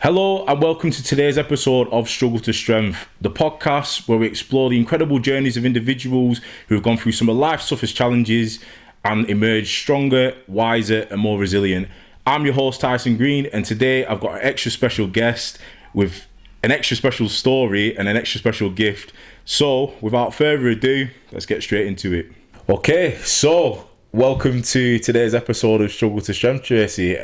Hello and welcome to today's episode of Struggle to Strength, the podcast where we explore the incredible journeys of individuals who have gone through some of life's toughest challenges and emerged stronger, wiser and more resilient. I'm your host Tyson Green, and today I've got an extra special guest with an extra special story and an extra special gift. So without further ado, let's get straight into it. Okay, so welcome to today's episode of Struggle to Strength, Tracy.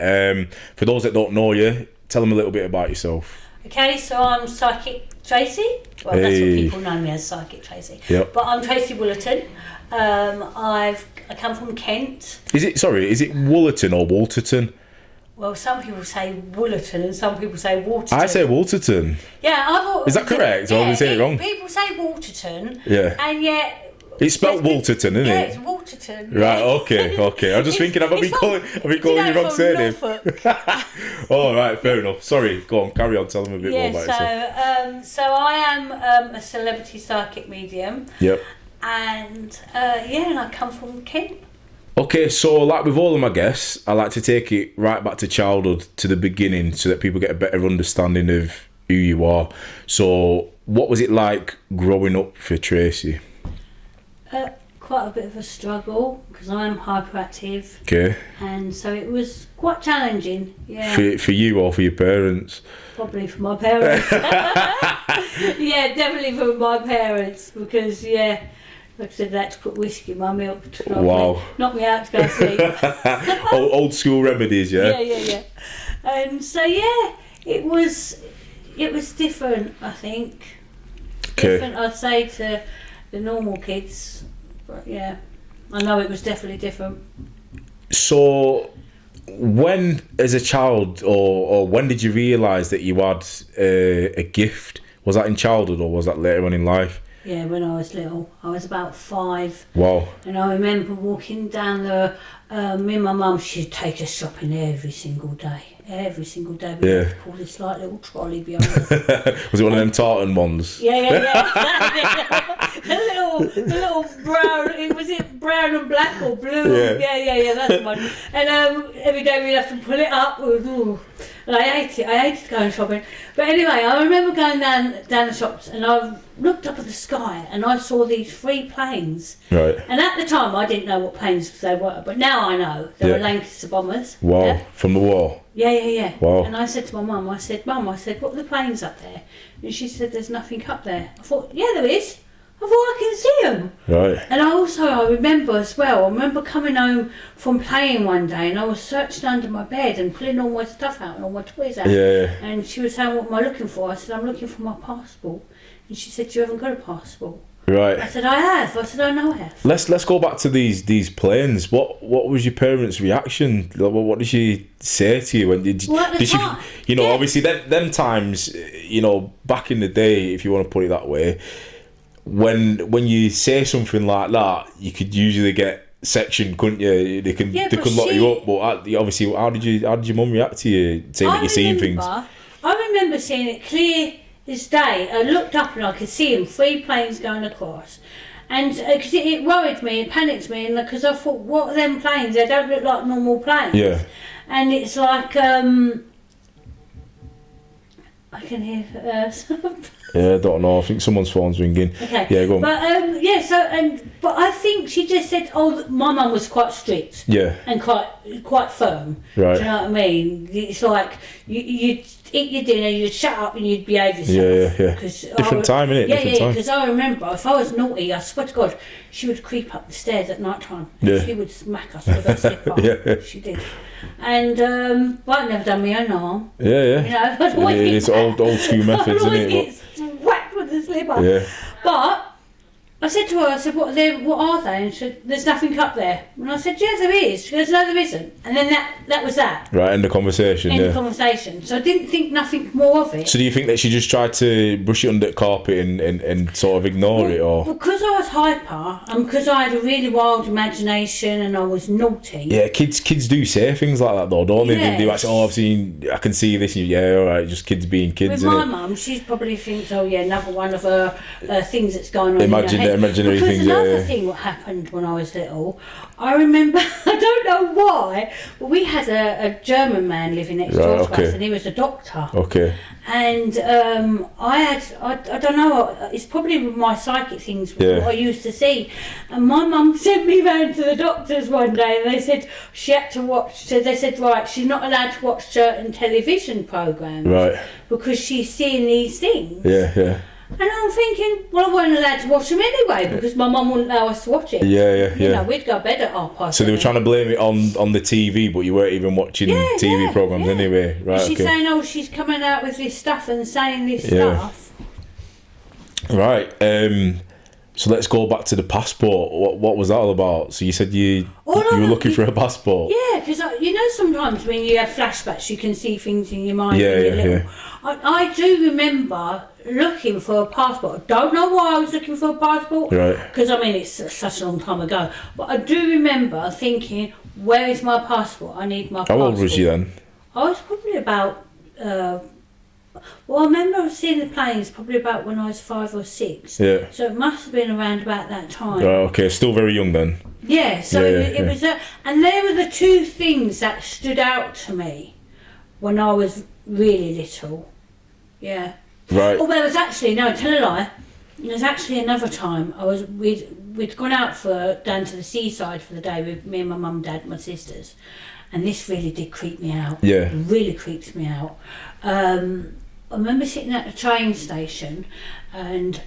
For those that don't know you, tell them a little bit about yourself. Okay, so I'm Psychic Tracey. Well, that's what people know me as, Psychic Tracey. Yep. But I'm Tracey Woolterton. I come from Kent. Is it Woolterton or Woolterton? Well, some people say Woolterton and some people say Waterton. I say Woolterton. Yeah, I thought. Is that correct? Or am I saying it wrong? People say Waterton. Yeah. And yet. It's spelled Woolterton, isn't yeah, it? it's Waterton. Right, okay. I'm just thinking, have I been calling you wrong surname? Oh, right, fair enough. Sorry, go on, carry on, tell them a bit more about yourself. So I am a celebrity psychic medium. Yep. And and I come from Kent. Okay, so like with all of my guests, I like to take it right back to childhood, to the beginning, so that people get a better understanding of who you are. So what was it like growing up for Tracy? Quite a bit of a struggle because I am hyperactive. Okay. And so it was quite challenging. Yeah. For you or for your parents? Probably for my parents. Yeah, definitely for my parents because like I said, they had to put whiskey in my milk to knock me out to go sleep. Old school remedies, yeah. Yeah. And so it was different. I think. Okay. Different, I'd say, to the normal kids, but yeah, I know it was definitely different. So, when, as a child, or when did you realise that you had a gift? Was that in childhood or was that later on in life? Yeah, when I was little. I was about 5. Wow. And I remember walking down the, me and my mum, she'd take us shopping every single day. Every single day. We had to pull this like little trolley behind us. Was it one of them tartan ones? Yeah. the little brown, was it brown and black or blue? Yeah, that's the one. And every day we'd have to pull it up. And I hated going shopping. But anyway, I remember going down the shops and I looked up at the sky and I saw these 3 planes. Right. And at the time I didn't know what planes they were, but now I know. They were Lancaster bombers. Wow, yeah? From the war? Yeah. Wow. And I said to my mum, Mum, what are the planes up there? And she said, there's nothing up there. I thought, yeah, there is. I thought, I can see them. Right. And I remember as well, coming home from playing one day and I was searching under my bed and pulling all my stuff out and all my toys out. Yeah. And she was saying, what am I looking for? I said, I'm looking for my passport. And she said, you haven't got a passport. Right. I said, I have. I said, I know I have. Let's go back to these planes. What was your parents' reaction? What did she say to you? When did she, obviously them times, back in the day, if you want to put it that way, when you say something like that, you could usually get sectioned, couldn't you? They could lock you up. But obviously, how did your mum react to you saying that you're seeing things? I remember seeing it clear as day. I looked up and I could see them, 3 planes going across, and because it worried me, it panicked me, and because I thought, what are them planes? They don't look like normal planes. Yeah. And it's like I can hear. Yeah, I don't know. I think someone's phone's ringing. Okay. Yeah, go on. But but I think she just said, "Oh, my mum was quite strict." Yeah. And quite firm. Right. Do you know what I mean? It's like you'd eat your dinner, you'd shut up, and you'd behave yourself. Yeah. Different time, innit? Yeah. Because I remember, if I was naughty, I swear to God, she would creep up the stairs at night time. And she would smack us with her slipper. Yeah. She did. And but I've never done me own harm. Yeah. It's old school methods, isn't it? Whacked with the slipper. Yeah. But I said to her, what are they? And she said, there's nothing up there. And I said, yeah, there is. She goes, no, there isn't. And then that was that. Right, end of conversation. End of conversation. So I didn't think nothing more of it. So do you think that she just tried to brush it under the carpet and sort of ignore it, or? Because I was hyper, and because I had a really wild imagination and I was naughty. Yeah, kids do say things like that though, don't they? Yes. They actually, I can see this. Yeah, all right, just kids being kids. With my mum, she probably thinks, oh yeah, another one of her things that's going on Imaginary imaginary because things. Another thing what happened when I was little, I remember, I don't know why, but we had a German man living next door to us, and he was a doctor. Okay. And I don't know, it's probably with my psychic things, what I used to see. And my mum sent me round to the doctors one day, and they said she had to watch, so they said, right, she's not allowed to watch certain television programmes. Right. Because she's seeing these things. Yeah. And I'm thinking, well, I wasn't allowed to watch them anyway because my mum wouldn't allow us to watch it. Yeah. You know, we'd go to bed at 7:30. So they were trying to blame it on the TV, but you weren't even watching TV programmes anyway. Right, she's saying, oh, she's coming out with this stuff and saying this stuff. Right. So let's go back to the passport. What was that all about? So you said you were looking for a passport. Yeah, because you know sometimes when you have flashbacks, you can see things in your mind. Yeah. I do remember looking for a passport. I don't know why I was looking for a passport. Right. Because I mean it's such a long time ago. But I do remember thinking, where is my passport? I need my passport. How old was you then? I was probably about. Well, I remember seeing the planes probably about when I was 5 or 6. Yeah. So it must have been around about that time. Okay, still very young then. Yeah, so it was and they were the two things that stood out to me when I was really little. Yeah. Right. Oh, there was actually, no, tell a lie. There was actually another time we'd gone out down to the seaside for the day with me and my mum, dad, and my sisters, and this really did creep me out. Yeah. It really creeps me out. I remember sitting at the train station, and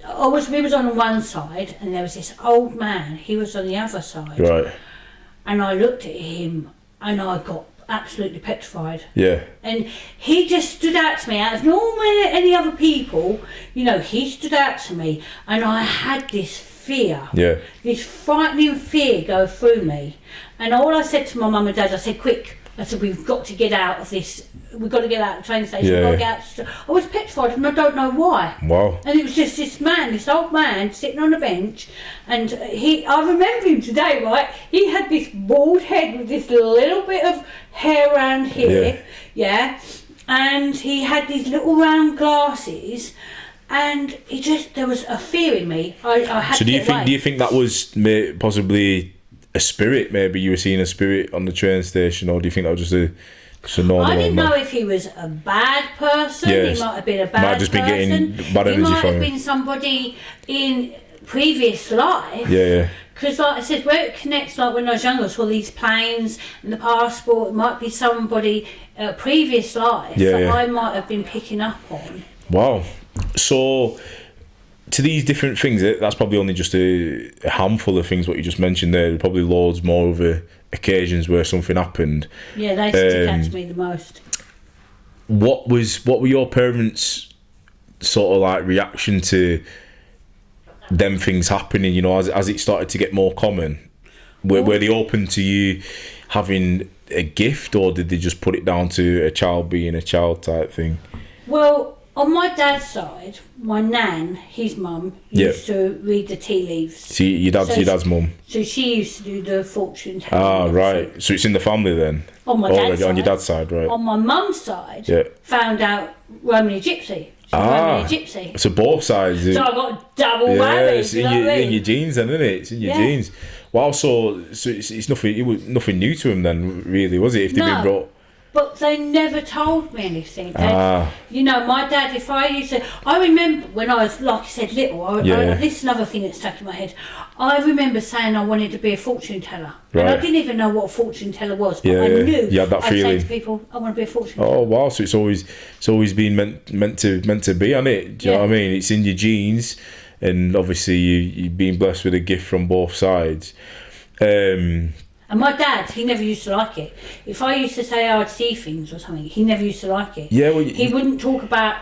we was on one side, and there was this old man. He was on the other side. Right. And I looked at him, and I got absolutely petrified. Yeah. And he just stood out to me. Out of normally any other people, you know, he stood out to me, and I had this fear. Yeah. This frightening fear go through me. And all I said to my mum and dad, I said, quick. I said, we've got to get out of this. We've got to get out of the train station. Yeah. We've got to get out. I was petrified, and I don't know why. Wow. And it was just this old man, sitting on a bench, and I remember him today, right? He had this bald head with this little bit of hair around here, and he had these little round glasses, and there was a fear in me. I had to get away. Do you think that was possibly a spirit? Maybe you were seeing a spirit on the train station, or do you think that was just a normal? I didn't know if he was a bad person. Yes. He might have been a bad might just person. Been getting bad energy he might from have him. been somebody in previous life. Yeah. Because like I said, where it connects, like when I was younger, I saw these planes and the passport, it might be somebody previous life that I might have been picking up on. Wow. So to these different things, that's probably only just a handful of things what you just mentioned there. There's probably loads more of occasions where something happened. Yeah, they stick out to me the most. What were your parents' sort of like reaction to them things happening? You know, as it started to get more common, were they open to you having a gift, or did they just put it down to a child being a child type thing? Well, on my dad's side, my nan, his mum, used to read the tea leaves. See, your dad's mum. So she used to do the fortune telling. Ah, right. So it's in the family then. On my dad's side. On your dad's side, right. On my mum's side, found out Romany Gypsy. Romany Gypsy. So both sides. So I got double whammy. It's in your genes then, isn't it? It's in your genes. Wow, so it's nothing. It was nothing new to him then, really, was it? If they've been brought. But they never told me anything. You know, my dad, I remember when I was, like I said, little, this is another thing that's stuck in my head. I remember saying I wanted to be a fortune teller. Right. And I didn't even know what a fortune teller was, but I knew you had that feeling. I'd say to people, I want to be a fortune teller. Oh, wow, so it's always been meant to be, hasn't it? Do you know what I mean? It's in your genes, and obviously you've been blessed with a gift from both sides. And my dad, he never used to like it. If I used to say I'd see things or something, he never used to like it. Yeah, well, he wouldn't talk about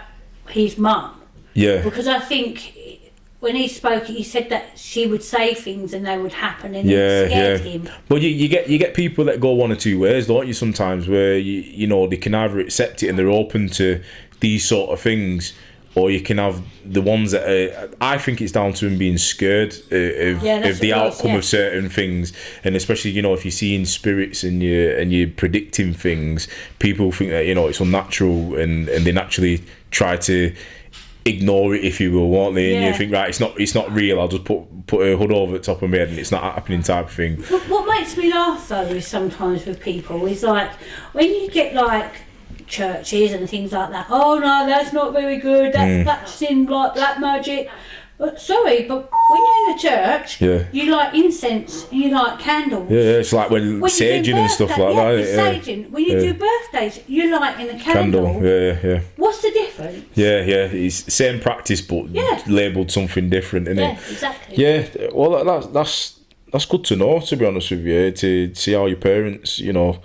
his mum. Yeah. Because I think when he spoke, he said that she would say things and they would happen, and it scared him. Well, you get people that go one or two ways, don't you? Sometimes where you know they can either accept it and they're open to these sort of things, or you can have the ones that I think it's down to them being scared of the outcome of certain things, and especially, you know, if you're seeing spirits and you're predicting things, people think that, you know, it's unnatural, and they naturally try to ignore it, if you will, won't they? And Yeah. you think, right, it's not real. I'll just put a hood over the top of my head, and it's not happening, type of thing. But what makes me laugh though is sometimes with people is like when you get like churches and things like that. Oh no, that's not very good. That's in like black magic. But sorry, but when you're in a church, you like incense and you like candles. Yeah, it's like when saging and stuff like that. Saging. When you do birthdays, you light in a candle. Yeah. What's the difference? Yeah. It's the same practice, but labelled something different, isn't it? Yeah, exactly. Yeah, well, that's good to know, to be honest with you, to see how your parents, you know,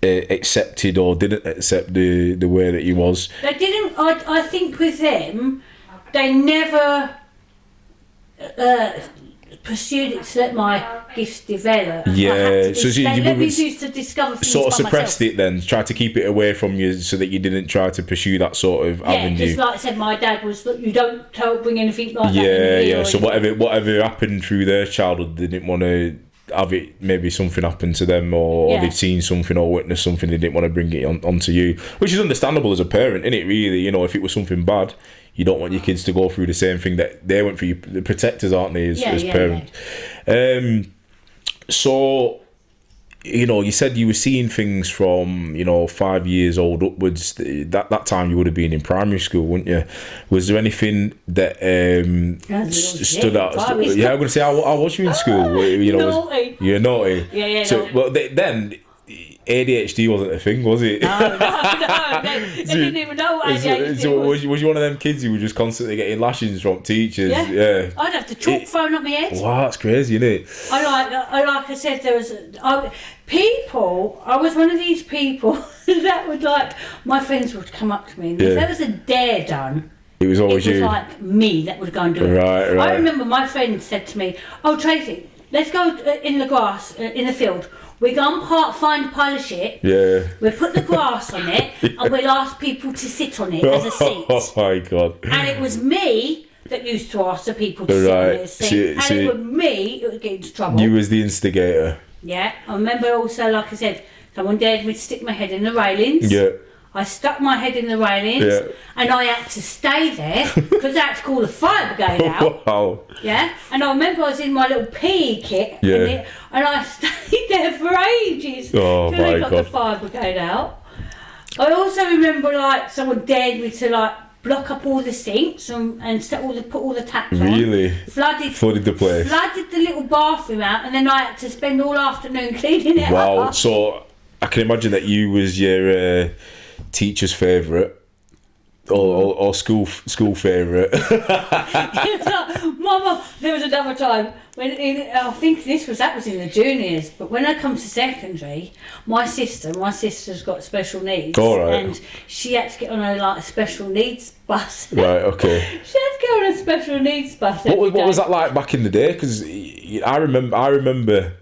accepted or didn't accept the way that you was. They didn't. I think with them, they never pursued it to let my gifts develop. Yeah, so they let me used to discover things sort of by suppressed myself. it then, tried to keep it away from you so that you didn't try to pursue that sort of avenue. Yeah, because like I said, my dad was, look, you don't bring anything like that in Yeah. here. So whatever happened through their childhood, they didn't want to have it, maybe something happened to them, or they've seen something or witnessed something, they didn't want to bring it onto you, which is understandable as a parent, isn't it, really? You know, if it was something bad, you don't want your kids to go through the same thing that they went through. The protectors, aren't they, as parents? Yeah. So, you know, you said you were seeing things from, you know, 5 years old upwards. That time you would have been in primary school, wouldn't you? Was there anything that stood out? Yeah, I'm going to say, how was you in school? You know, naughty. You're naughty. Yeah. So, well, then ADHD wasn't a thing, was it? No, they didn't even know what ADHD so was. was you one of them kids who were just constantly getting lashings from teachers? Yeah. I'd have the chalk thrown at my head. Wow, that's crazy, isn't it? Like I said, there was people. I was one of these people that would like, my friends would come up to me, and if there was a dare done, it was always you. Like me that would go and do it. Right. I remember my friend said to me, "Oh, Tracy, let's go in the grass in the field. We go and find a pile of shit. Yeah. We'll put the grass on it, and we'll ask people to sit on it as a seat." Oh my God. And it was me that used to ask the people to sit on it as a seat. And it was me that would get into trouble. You was the instigator. Yeah. I remember also, like I said, someone dared me to stick my head in the railings. Yeah. I stuck my head in the railings, and I had to stay there because I had to call the fire brigade out. Wow. Yeah, and I remember I was in my little PE kit, and I stayed there for ages till they got the fire brigade out. I also remember like someone dared me to like block up all the sinks and put all the taps on. Really? Flooded the place. Flooded the little bathroom out, and then I had to spend all afternoon cleaning it up. Wow. So I can imagine that you was your teacher's favourite, or school favourite. Mama, there was another time when I think that was in the juniors, but when I come to secondary, my sister's got special needs, and she had to get on a special needs bus. Right, okay. She had to get on a special needs bus. What was that like back in the day? Because I remember.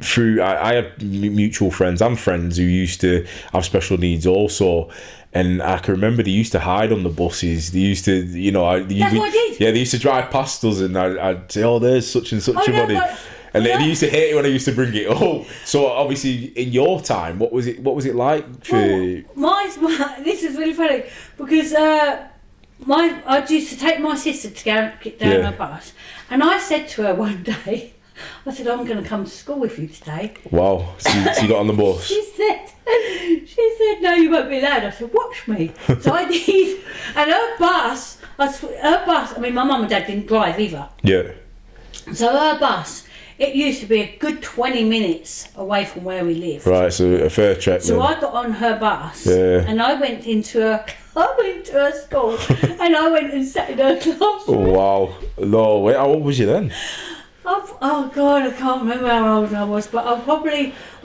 I had mutual friends and friends who used to have special needs also, and I can remember they used to hide on the buses. They used to, you know, That's what I did. Yeah, they used to drive past us, and I'd say, "Oh, there's such and such a body," and they used to hate it when I used to bring it up. So obviously, in your time, what was it like for? This is really funny because I used to take my sister to get down a bus, and I said to her one day, I said, "I'm going to come to school with you today." Wow. So you got on the bus? She said, "No, you won't be allowed." I said, "Watch me." So I did. And her bus, I mean, my mum and dad didn't drive either. Yeah. So her bus, it used to be a good 20 minutes away from where we lived. Right, so a fair trek. So I got on her bus, and I went into her school, and I went and sat in her classroom. Wow. No, wait, how old was you then? Oh God, I can't remember how old I was, but I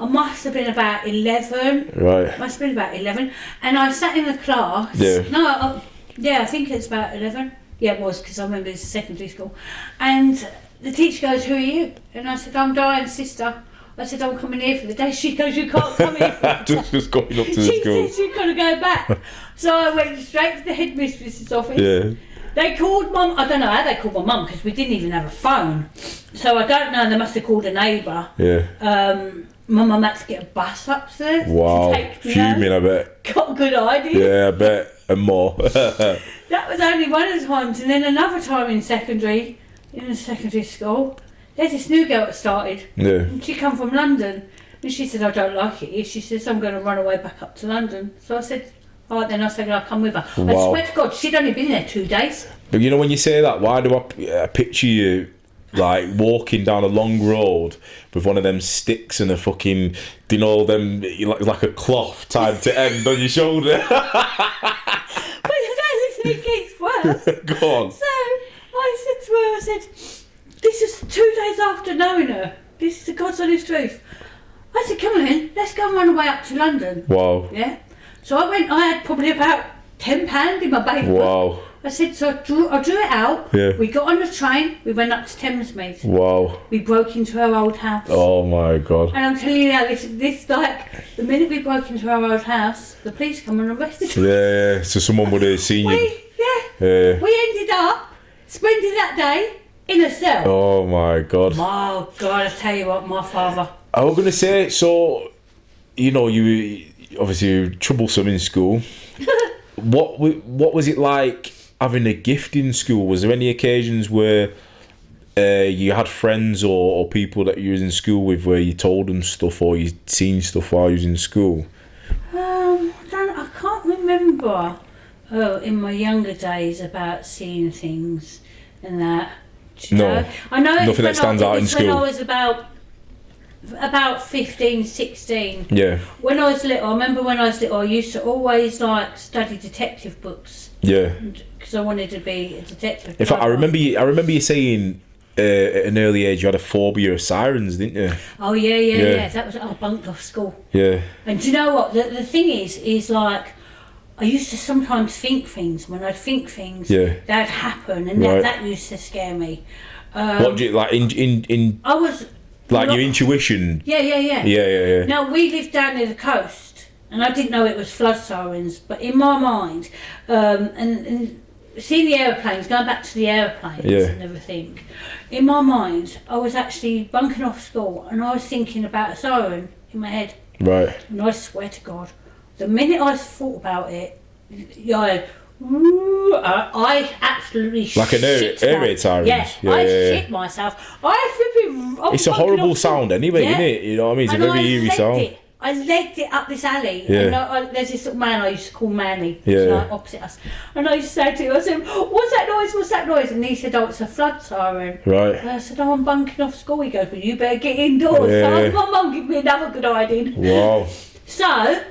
must have been about 11. Right. Must have been about 11, and I sat in the class. Yeah. No, I think it's about 11. Yeah, it was, because I remember it's secondary school. And the teacher goes, "Who are you?" And I said, "I'm Diane's sister." I said, "I'm coming here for the day." She goes, "You can't come here for the day." just going up to the school. She said she's got to go back. So I went straight to the headmistress's office. Yeah. They called Mum. I don't know how they called my mum, because we didn't even have a phone. So I don't know. They must have called a neighbour. Yeah. My mum had to get a bus upstairs. Wow. To take me Fuming, home. I bet. Got a good idea. Yeah, I bet. and more. That was only one of the times, and then another time in secondary school, there's this new girl that started. Yeah. And she come from London, and she said, I don't like it here. She says, I'm going to run away back up to London. So I said, all right, then I said, I'll come with her. Wow. I swear to God, she'd only been there 2 days. But you know, when you say that, why do I picture you like walking down a long road with one of them sticks and a fucking, you know, them like a cloth tied to end on your shoulder? But you don't listen, it gets worse. Go on. So I said to her, I said, this is 2 days after knowing her. This is the God's honest truth. I said, come on in, let's go and run away up to London. Wow. Yeah. So I went, I had probably about £10 in my bank. Wow. I said, so I drew it out. Yeah. We got on the train, we went up to Thamesmead. Wow. We broke into her old house. Oh my God. And I'm telling you now, this like, the minute we broke into our old house, the police come and arrested us. Yeah, so someone would have seen you. Yeah. We ended up spending that day in a cell. Oh my God. Oh God, I tell you what, my father. I was going to say, so, you know, you obviously were troublesome in school. What was it like having a gift in school? Was there any occasions where you had friends or people that you was in school with where you told them stuff or you seen stuff while you was in school? I can't remember in my younger days about seeing things and that. Do you know? I know nothing that stands out in school. When I was about 15, 16. Yeah. When I was little, I remember when I was little, I used to always like study detective books. Yeah. Because I wanted to be a detective. In fact, I remember you saying at an early age you had a phobia of sirens, didn't you? Oh yeah. That was I bunked off school. Yeah. And do you know what? The thing is like, I used to sometimes think things. When I'd think things, that'd happen, and that used to scare me. What do you like in? I was. Like your intuition. Yeah. Now we lived down near the coast, and I didn't know it was flood sirens. But in my mind, and seeing the aeroplanes, going back to the aeroplanes and everything, in my mind, I was actually bunking off school, and I was thinking about a siren in my head. Right. And I swear to God, the minute I thought about it, I absolutely like an air raid sirens. I shit myself. It's a horrible sound anyway, isn't it? You know what I mean? It's a very eerie sound. I legged it up this alley. Yeah. And there's this little man I used to call Manny, like opposite us. And I used to say to him, I said, what's that noise? And he said, oh, it's a flood siren. Right. And I said, oh, I'm bunking off school. He goes, well, you better get indoors. So my mum gave me another good idea. Wow. So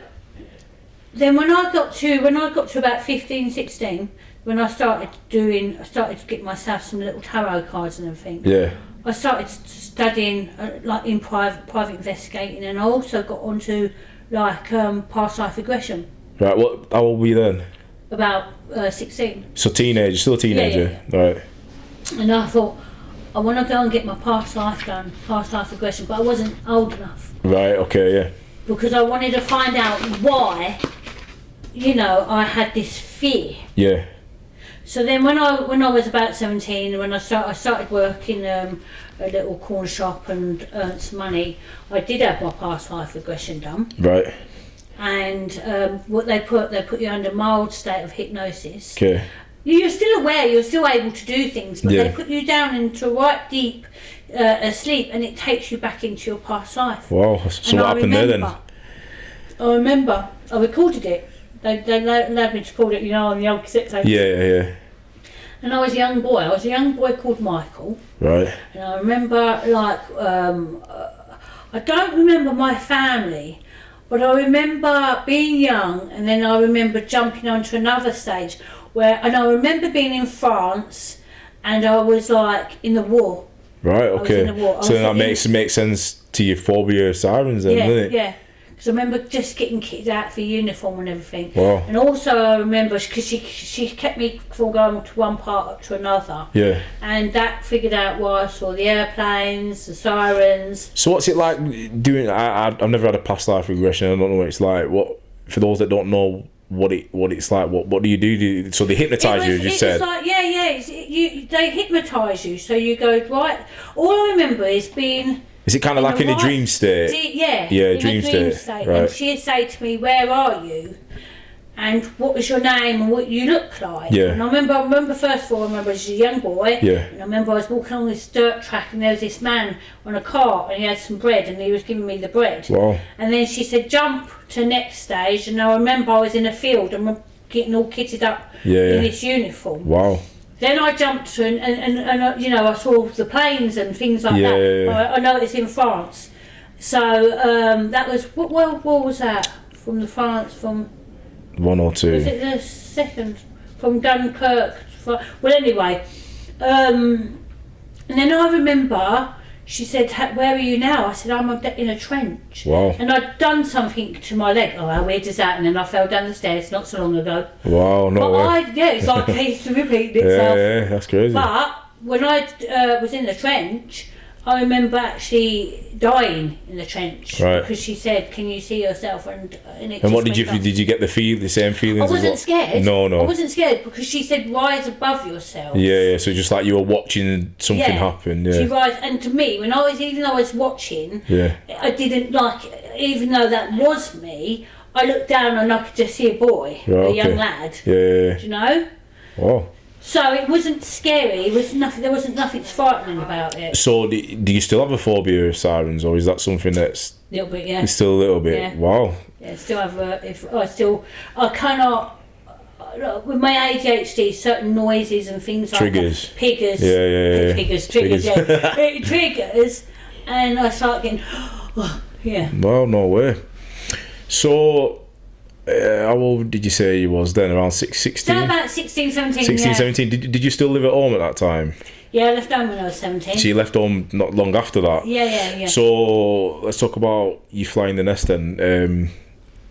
then when I got to about 15, 16, when I started to get myself some little tarot cards and everything. Yeah. I started studying like in private investigating, and I also got onto like past life regression. Right. How old were you then? About 16. So teenager, still a teenager. Yeah. Right. And I thought, I want to go and get my past life done, past life regression, but I wasn't old enough. Right. Okay. Yeah. Because I wanted to find out why, I had this fear. Yeah. So then when I was about 17, when I started working a little corner shop and earned some money, I did have my past life regression done. Right. And what they put you under mild state of hypnosis. Okay. You're still aware, you're still able to do things, but they put you down into right deep sleep, and it takes you back into your past life. Wow. So what happened there then? I remember, I recorded it. They allowed me to record it, on the old cassette tape. Yeah. And I was a young boy. I was a young boy called Michael. Right. And I remember, I don't remember my family, but I remember being young, and then I remember jumping onto another stage and I remember being in France, and I was like in the war. Right. Okay. So that makes sense to your phobia of sirens, then, doesn't it? Yeah. Because I remember just getting kicked out for uniform and everything. Wow. And also I remember, because she kept me from going to one part up to another. Yeah. And that figured out why I saw the airplanes, the sirens. So what's it like doing? I've never had a past life regression. I don't know what it's like. What, for those that don't know what it's like, what do you do? So they hypnotise you, as you said. It's like, they hypnotise you. So you go, right. All I remember is being. Is it kind of like in a dream state? Yeah, dream state. Right. And she'd say to me, where are you? and what was your name and what you look like. Yeah. And I remember first of all, I remember as a young boy. Yeah. And I remember I was walking along this dirt track, and there was this man on a cart, and he had some bread, and he was giving me the bread. Wow. And then she said, jump to the next stage, and I remember I was in a field and getting all kitted up in this uniform. Wow. Then I jumped to, and you know, I saw the planes and things like that. Yeah. I know it's in France. So that was, what world war was that? From the France, from... 1 or 2. Was it the second? From Dunkirk. Well, anyway. And then I remember she said, where are you now? I said, I'm in a trench. Wow. And I'd done something to my leg. Oh, how weird is that? And then I fell down the stairs not so long ago. Wow, no way. It's like it keeps repeating itself. Yeah, that's crazy. But when I was in the trench, I remember actually dying in the trench, right. because she said, "Can you see yourself?" And what did you get the same feelings? I wasn't scared. No. I wasn't scared because she said, "Rise above yourself." Yeah. So just like you were watching something happen. Yeah. She rise, and to me, even though I was watching, I didn't like. Even though that was me, I looked down and I could just see a boy, a young lad. Yeah. Do you know? Oh. So it wasn't scary. It was nothing. There wasn't nothing frightening about it. So do you still have a phobia of sirens, or is that something that's a little bit? Yeah. It's still a little bit. Yeah. Wow. Yeah. Still have. I cannot. With my ADHD, certain noises and things triggers. like that. Triggers. Triggers. Yeah. It triggers, and I start getting. Yeah. Well, no way. So. How old did you say you was then? Around 16? Still about 16, 17. 16, 17. Did you still live at home at that time? Yeah, I left home when I was 17. So you left home not long after that? Yeah. So let's talk about you flying the nest then.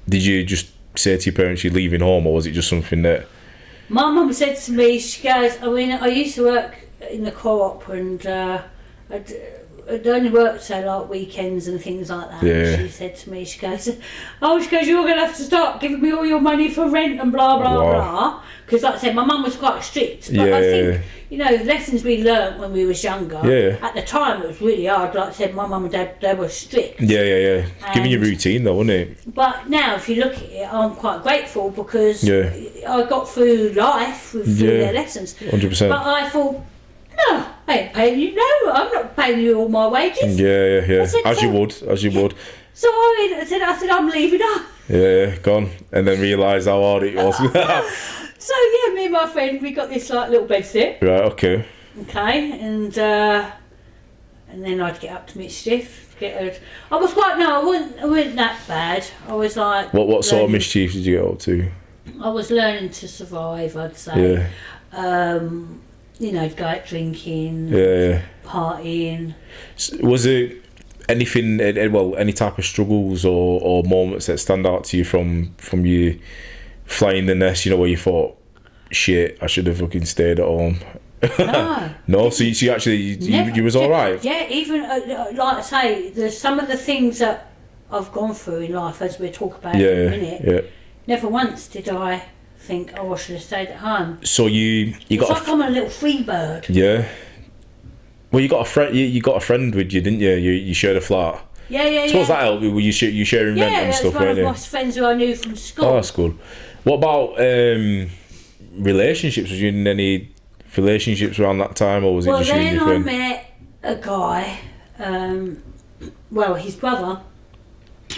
Did you just say to your parents you're leaving home, or was it just something that... My mum said to me, she goes, I used to work in the co-op, and I'd only worked like weekends and things like that. Yeah. And she said to me, she goes, you're going to have to start giving me all your money for rent and blah, blah, blah. Because like I said, my mum was quite strict. But I think, the lessons we learnt when we was younger, at the time it was really hard. Like I said, my mum and dad, they were strict. Yeah. Giving you routine though, wasn't it? But now, if you look at it, I'm quite grateful because I got through life with their lessons. 100%. But I thought, no, I ain't paying you. No, I'm not paying you all my wages. Yeah. Said, as you would. So I said, I'm leaving her. Yeah, gone. And then realised how hard it was. So me and my friend, we got this little bed sit. Right, okay. Okay, and then I'd get up to mischief. I wasn't that bad. I was like... What sort of mischief did you get up to? I was learning to survive, I'd say. Yeah. Go out drinking, partying. Was it anything, any type of struggles or moments that stand out to you from you flying the nest, where you thought, shit, I should have fucking stayed at home? No, so you actually, you was alright? Yeah, even, like I say, there's some of the things that I've gone through in life, as we'll talk about in a minute. Yeah. Never once did I think, I should have stayed at home. So you got like I'm a little free bird. Yeah. Well, you got a friend. You got a friend with you, didn't you? You shared a flat. Yeah. I suppose that helped you. Were you sharing rent and stuff, weren't you? Yeah, that's one of my friends who I knew from school. Oh, that's good. What about relationships? Was you in any relationships around that time, or was it just you and your friend? Well, then I met a guy. His brother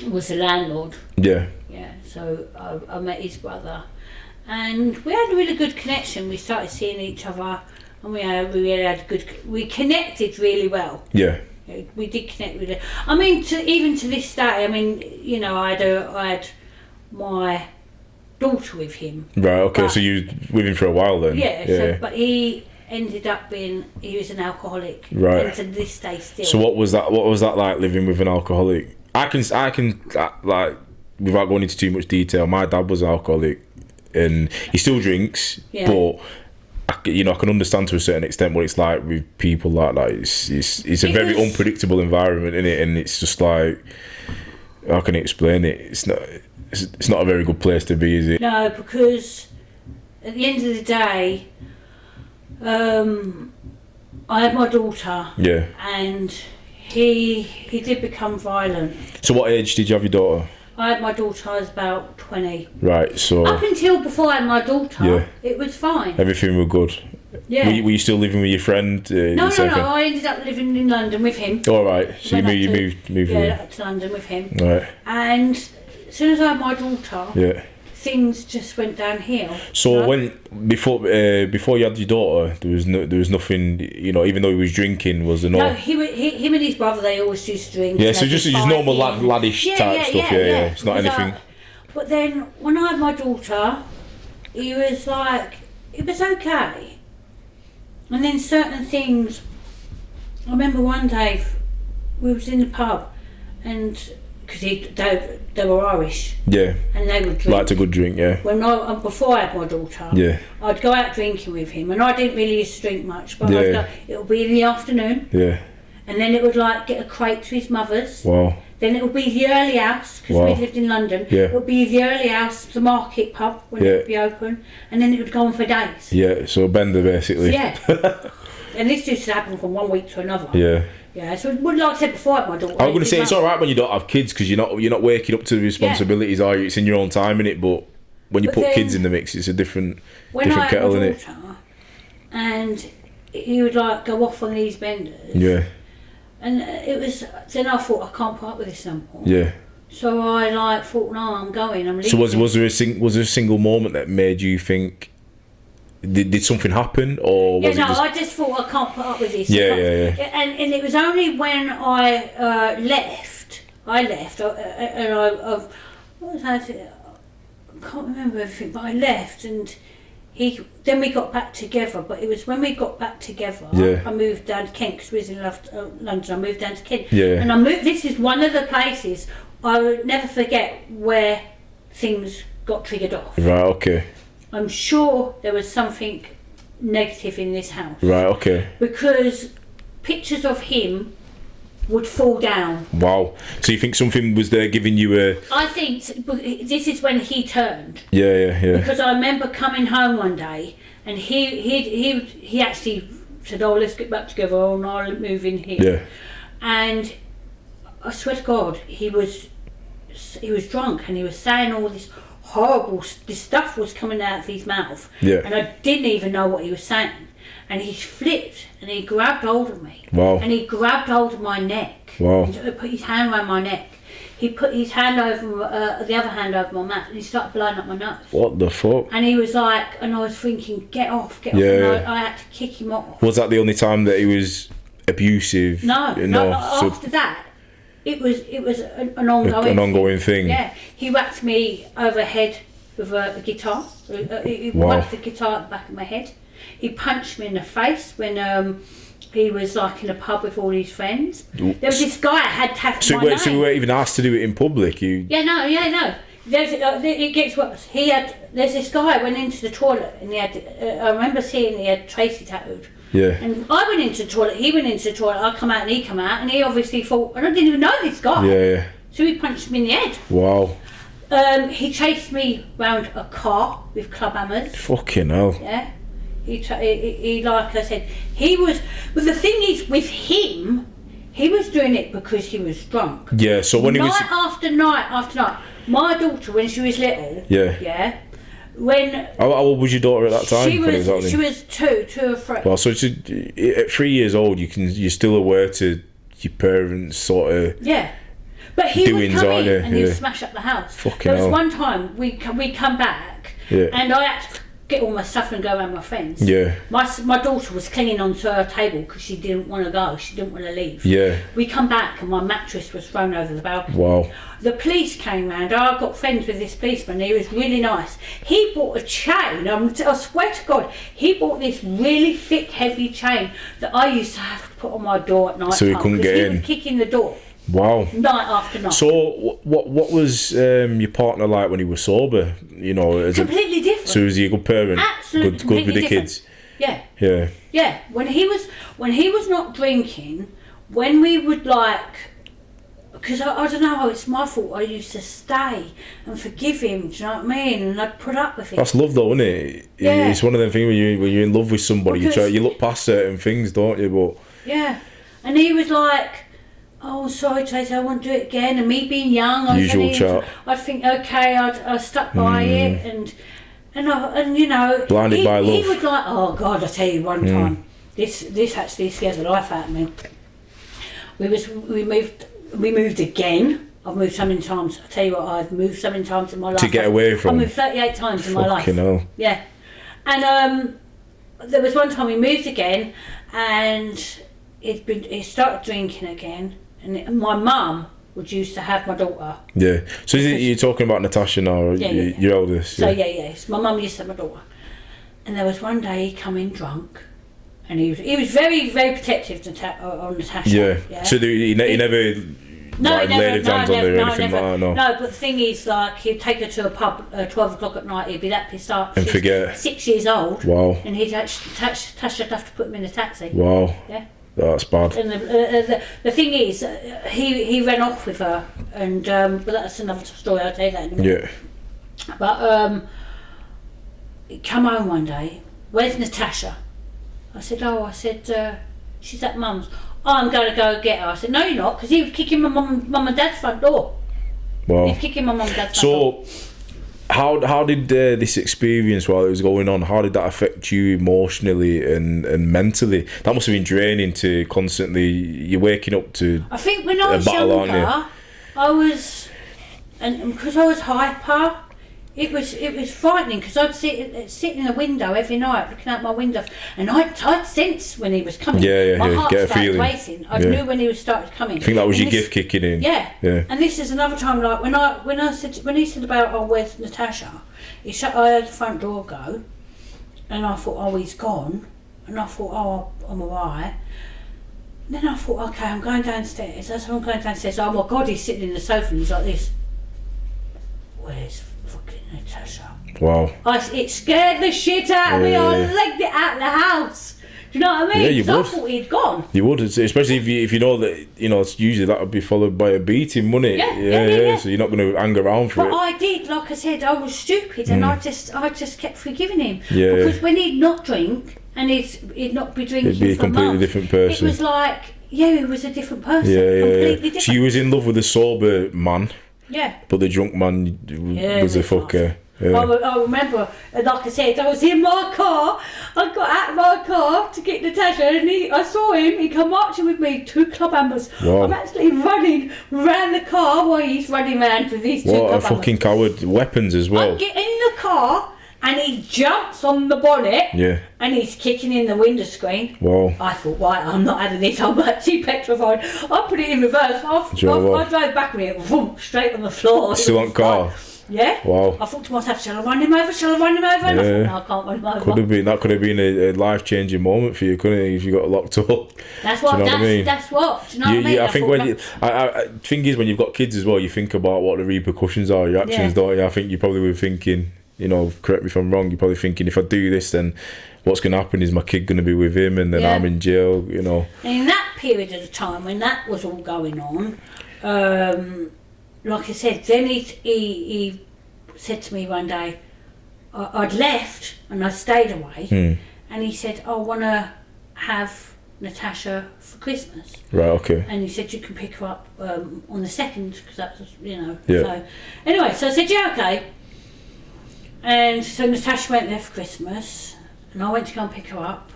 was a landlord. Yeah. Yeah. So I met his brother. And we had a really good connection. We started seeing each other, and we connected really well. Yeah. We did connect really. I mean, even to this day. I mean, I had my daughter with him. Right. Okay. So you were with him for a while then. Yeah. But he ended up he was an alcoholic. Right. And to this day still. So what was that like, living with an alcoholic? I can like, without going into too much detail, my dad was an alcoholic. And he still drinks, but I can understand to a certain extent what it's like with people like that. It's a very unpredictable environment, isn't it? And it's just like, how can I explain it? It's not a very good place to be, is it? No, because at the end of the day, I had my daughter. Yeah. And he did become violent. So what age did you have your daughter? I had my daughter, I was about 20. Right, so... Up until before I had my daughter, it was fine. Everything was good. Yeah. Were you still living with your friend? No, I ended up living in London with him. All right, so you moved to London with him. Right. And as soon as I had my daughter, things just went downhill. So before you had your daughter, there was nothing, even though he was drinking, was there no? No, him and his brother, they always used to drink. Yeah, so just normal laddish type stuff. Yeah. It's not anything. But then when I had my daughter, he was like, it was okay. And then certain things, I remember one day we was in the pub, and because they were Irish, and they would drink. Liked a good drink, Before I had my daughter, I'd go out drinking with him, and I didn't really used to drink much, but it would be in the afternoon, and then it would get a crate to his mother's. Wow. Then it would be the early house, because we lived in London. It would be the early house, the market pub, when it would be open, and then it would go on for days. Yeah, so a bender basically. Yeah. And this used to happen from one week to another. Yeah. Yeah, so like I said before, I had my daughter. I was going to say, it's alright when you don't have kids, because you're not waking up to the responsibilities, are you? It's in your own time, innit? But when you put kids in the mix, it's a different kettle, innit? And he would go off on these benders. Yeah. And it was, then I thought, I can't put up with this no more. Yeah. So I thought, no, I'm leaving. So was there a single moment that made you think, did something happen, or was I just thought, I can't put up with this. Yeah. And it was only when I left, and what was I saying? I can't remember everything, but I left, and then we got back together. But it was when we got back together, I moved down to Kent, because we was in London. I moved down to Kent, and I moved. This is one of the places I would never forget where things got triggered off. Right. Okay. I'm sure there was something negative in this house. Right. Okay. Because pictures of him would fall down. Wow. So you think something was there giving you a... I think this is when he turned. Yeah. Because I remember coming home one day, and he actually said, "Oh, let's get back together, and I'll move in here." Yeah. And I swear to God, he was drunk, and he was saying all this horrible, this stuff was coming out of his mouth, and I didn't even know what he was saying. And he flipped, and he grabbed hold of me. Wow. And he grabbed hold of my neck. Wow. He put his hand around my neck. He put his hand over, the other hand over my mouth, and he started blowing up my nose. What the fuck? And he was like, and I was thinking, get off. And I had to kick him off. Was that the only time that he was abusive? No. After that, it was an ongoing thing. Yeah, he whacked me overhead with a guitar. He whacked the guitar at the back of my head. He punched me in the face when he was in a pub with all his friends. There was this guy that had tattooed my name. So we weren't even asked to do it in public? No. It gets worse. There's this guy went into the toilet, and I remember seeing he had Tracy tattooed. Yeah. And I went into the toilet, he went into the toilet, I come out and he come out, and he obviously thought, and I didn't even know this guy. Yeah. So he punched me in the head. Wow. He chased me round a car with club hammers. Fucking hell. Yeah. He like I said, but the thing is, with him, he was doing it because he was drunk. Yeah, so when night after night, my daughter, when she was little, how old was your daughter at that time? She was two or three. Well, so at 3 years old, you're still aware to your parents sort of... Yeah. But he would come in and he'd smash up the house. Fucking there was one time we come back, and I had to get all my stuff and go around my friends. Yeah. My daughter was clinging onto her table because she didn't want to go. She didn't want to leave. Yeah. We come back and my mattress was thrown over the balcony. Wow. The police came round. I got friends with this policeman. He was really nice. He bought a chain. I swear to God, he bought this really thick, heavy chain that I used to have to put on my door at night. So he couldn't get in. He was kicking the door. Wow. Night after night. So what was your partner like when he was sober? Completely different. So was he a good parent? Absolutely. Good with the kids? Yeah. Yeah. Yeah. When he was not drinking, when we would because I don't know, it's my fault. I used to stay and forgive him. Do you know what I mean? And I'd put up with it. That's love, though, isn't it? Yeah. It's one of them things when you're in love with somebody, you look past certain things, don't you? But yeah. And he was like, oh, sorry, Tracy, I won't do it again. And me being young, Usual chat. I'd think, okay, I'd stuck by it, and you know, blinded by love. He would like, oh God, I tell you one time, this actually scares the life out of me. We moved again. I've moved so many times. I tell you what, I've moved so many times in my life. To get away from. I moved 38 times in my life. Fucking hell. Yeah, and there was one time we moved again, and he started drinking again, and my mum would used to have my daughter. Yeah. So you're talking about Natasha now, or your oldest? So yes, my mum used to have my daughter, and there was one day he come in drunk, and he was very, very protective on Natasha. Yeah. So he never. Laid hands on her or anything like that, no. No, but the thing is, like, he'd take her to a pub 12 o'clock at night, he'd be that pissed off. And forget. 6 years old. Wow. And Tasha would have to put him in a taxi. Wow. Yeah. That's bad. And the thing is, he ran off with her, and but that's another story, I'll tell you that in a minute. Yeah. But he come home one day, where's Natasha? I said, she's at mum's. Oh, I'm going to go get her. I said, no, you're not, because he was kicking my mum and dad's front door. Wow. He was kicking my mum and dad's front door. So, how did this experience while it was going on, how did that affect you emotionally and mentally? That must have been draining to constantly, you're waking up to I think when I was younger, I was, and because I was hyper, it was frightening, because I'd sit in the window every night looking out my window, and I'd sense when he was coming. My heart started racing. I knew when he was started coming. I think that was your gift kicking in. Yeah. And this is another time, like when he said about, oh, where's Natasha? I heard the front door go, and I thought, oh, he's gone, and I thought, oh, I'm alright. Then I thought, okay, I'm going downstairs. As I'm going downstairs, oh my God, he's sitting in the sofa and he's like this. Where's fucking Natasha? Wow. It scared the shit out of me. I legged it out of the house. Do you know what I mean? Yeah, you would. I thought he'd gone. You would, especially if you know that, you know, it's usually that would be followed by a beating, wouldn't it? Yeah. So you're not going to hang around for it. But I did, like I said, I was stupid, and I just kept forgiving him. Yeah. Because when he'd not drink, and he'd not be drinking, it'd be a completely different person. It was like, he was a different person. Yeah. Completely different. So you was in love with a sober man. Yeah. But the drunk man was a fucker. Yeah. I remember, like I said, I was in my car. I got out of my car to get Natasha, and I saw him. He come marching with me, 2 club hammers. Wow. I'm actually running around the car while he's running around with these 2 club hammers. What a fucking coward. Weapons as well. I get in the car, and he jumps on the bonnet. Yeah. And he's kicking in the window screen. Wow. I thought, right, I'm not having this. I'm actually petrified. I put it in reverse. I drove back with it, boom, straight on the floor. Still on car. Yeah. Wow. I thought to myself, shall I run him over? And I thought, no, I can't run him over. That could have been a life-changing moment for you, couldn't it, if you got locked up? That's what. Do you know what I mean? That's what. Do you know what I mean? I think thing is, when you've got kids as well, you think about what the repercussions are, your actions, don't you? I think you probably were thinking, you know, correct me if I'm wrong, you're probably thinking, if I do this, then what's going to happen is my kid going to be with him, and then I'm in jail, you know. And in that period of time when that was all going on, like I said, then he said to me one day, I'd left and I stayed away, and he said, I want to have Natasha for Christmas. Right, okay. And he said, you can pick her up on the 2nd, because that was, you know. Yeah. So, anyway, so I said, yeah, okay. And so Natasha went there for Christmas, and I went to go and pick her up,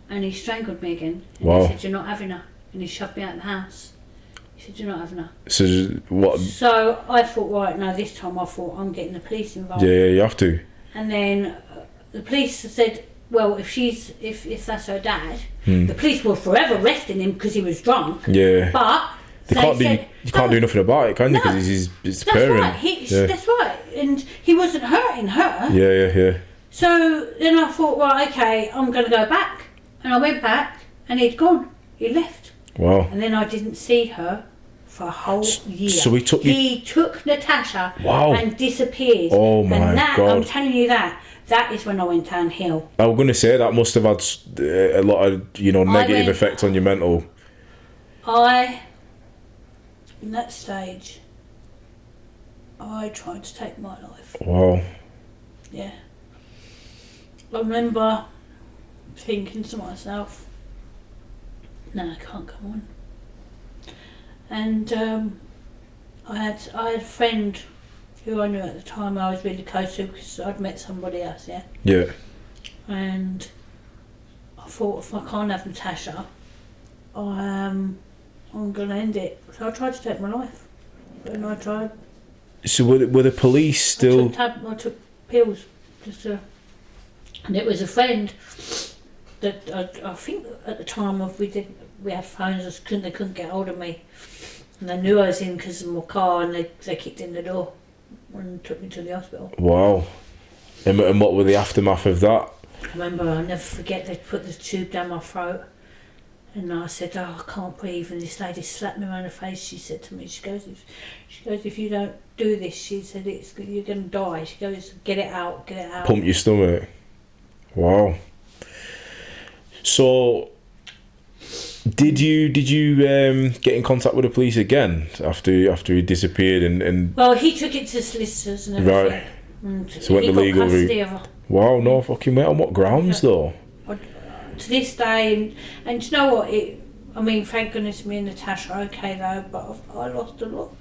and he strangled me again. And wow. He said, you're not having her. And he shoved me out of the house. He said, you're not having her. So what? So I thought, right, no, this time I thought, I'm getting the police involved. Yeah, you have to. And then the police said, well, if that's her dad, the police were forever arresting him because he was drunk. Yeah. But you can't do nothing about it, can you? Because he's his parent. Right. That's right. And he wasn't hurting her. Yeah. So then I thought, well, okay, I'm going to go back. And I went back, and he'd gone. He left. Wow. And then I didn't see her for a whole year. So he took Natasha wow. and disappeared. Oh my and that, God. I'm telling you that is when I went downhill. I was going to say that must have had a lot of, you know, negative effect on your mental. In that stage, I tried to take my life. Wow. Yeah. I remember thinking to myself, no, I can't go on. And I had a friend who I knew at the time I was really close to because I'd met somebody else, yeah. Yeah. And I thought, if I can't have Natasha, I'm going to end it. So I tried to take my life. And I tried. So were the police still... I took pills. And it was a friend that I think at the time we had phones, they couldn't get hold of me. And they knew I was in because of my car, and they kicked in the door and took me to the hospital. Wow. And what were the aftermath of that? I remember, I'll never forget, they put the tube down my throat, and I said, I can't breathe, and this lady slapped me around the face. She said to me, she goes, if you don't do this, she said, you're going to die. She goes, get it out. Pump your stomach. Wow. So, did you get in contact with the police again after he disappeared and? Well, he took it to solicitors and everything. Right. And so went the legal route. Wow, no fucking way. On what grounds though? To this day, and you know what? Thank goodness me and Natasha are okay though, but I lost a lot.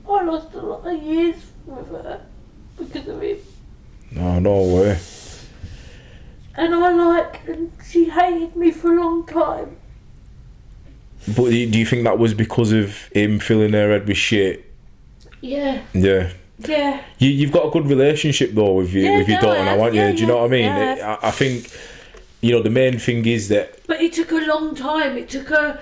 I lost a lot of years with her because of him. No way. And she hated me for a long time. But do you think that was because of him filling her head with shit? Yeah. Yeah. Yeah. You've got a good relationship though with your daughter now, haven't you? Yeah, do you know what I mean? Yeah. I think, the main thing is that... But it took a long time. It took her,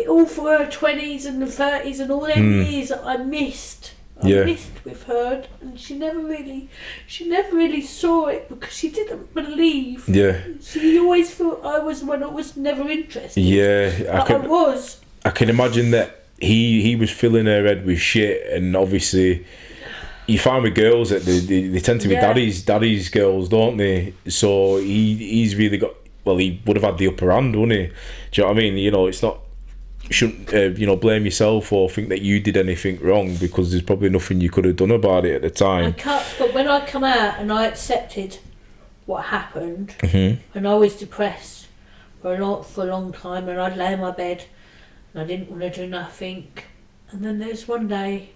all for her 20s and the 30s and all them years that I missed. I missed with her, and she never really saw it because she didn't believe. Yeah. She always thought I was one that was never interested. Yeah, I was. I can imagine that he was filling her head with shit, and obviously you find with girls that they tend to be daddy's girls, don't they? So he's really got... Well, he would have had the upper hand, wouldn't he? Do you know what I mean? It's not... shouldn't blame yourself or think that you did anything wrong, because there's probably nothing you could have done about it at the time. But when I come out and I accepted what happened, Mm-hmm. and I was depressed for a long time, and I'd lay in my bed and I didn't want to do nothing, and then there's one day,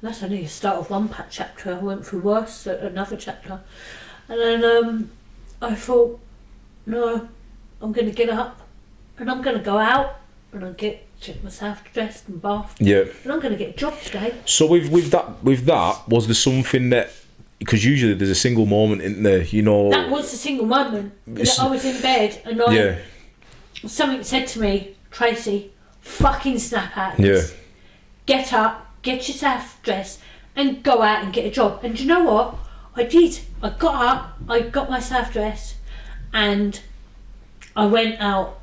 and that's only the start of one chapter, I went through worse, another chapter, and then I thought, no, I'm going to get up and I'm going to go out and I'll get myself dressed and bathed. Yeah. And I'm going to get a job today. So with that, was there something that... Because usually there's a single moment in there, That was the single moment. I was in bed and something said to me, Tracy, fucking snap out of this. Yeah. Get up, get yourself dressed and go out and get a job. And you know what? I did. I got up, I got myself dressed and I went out.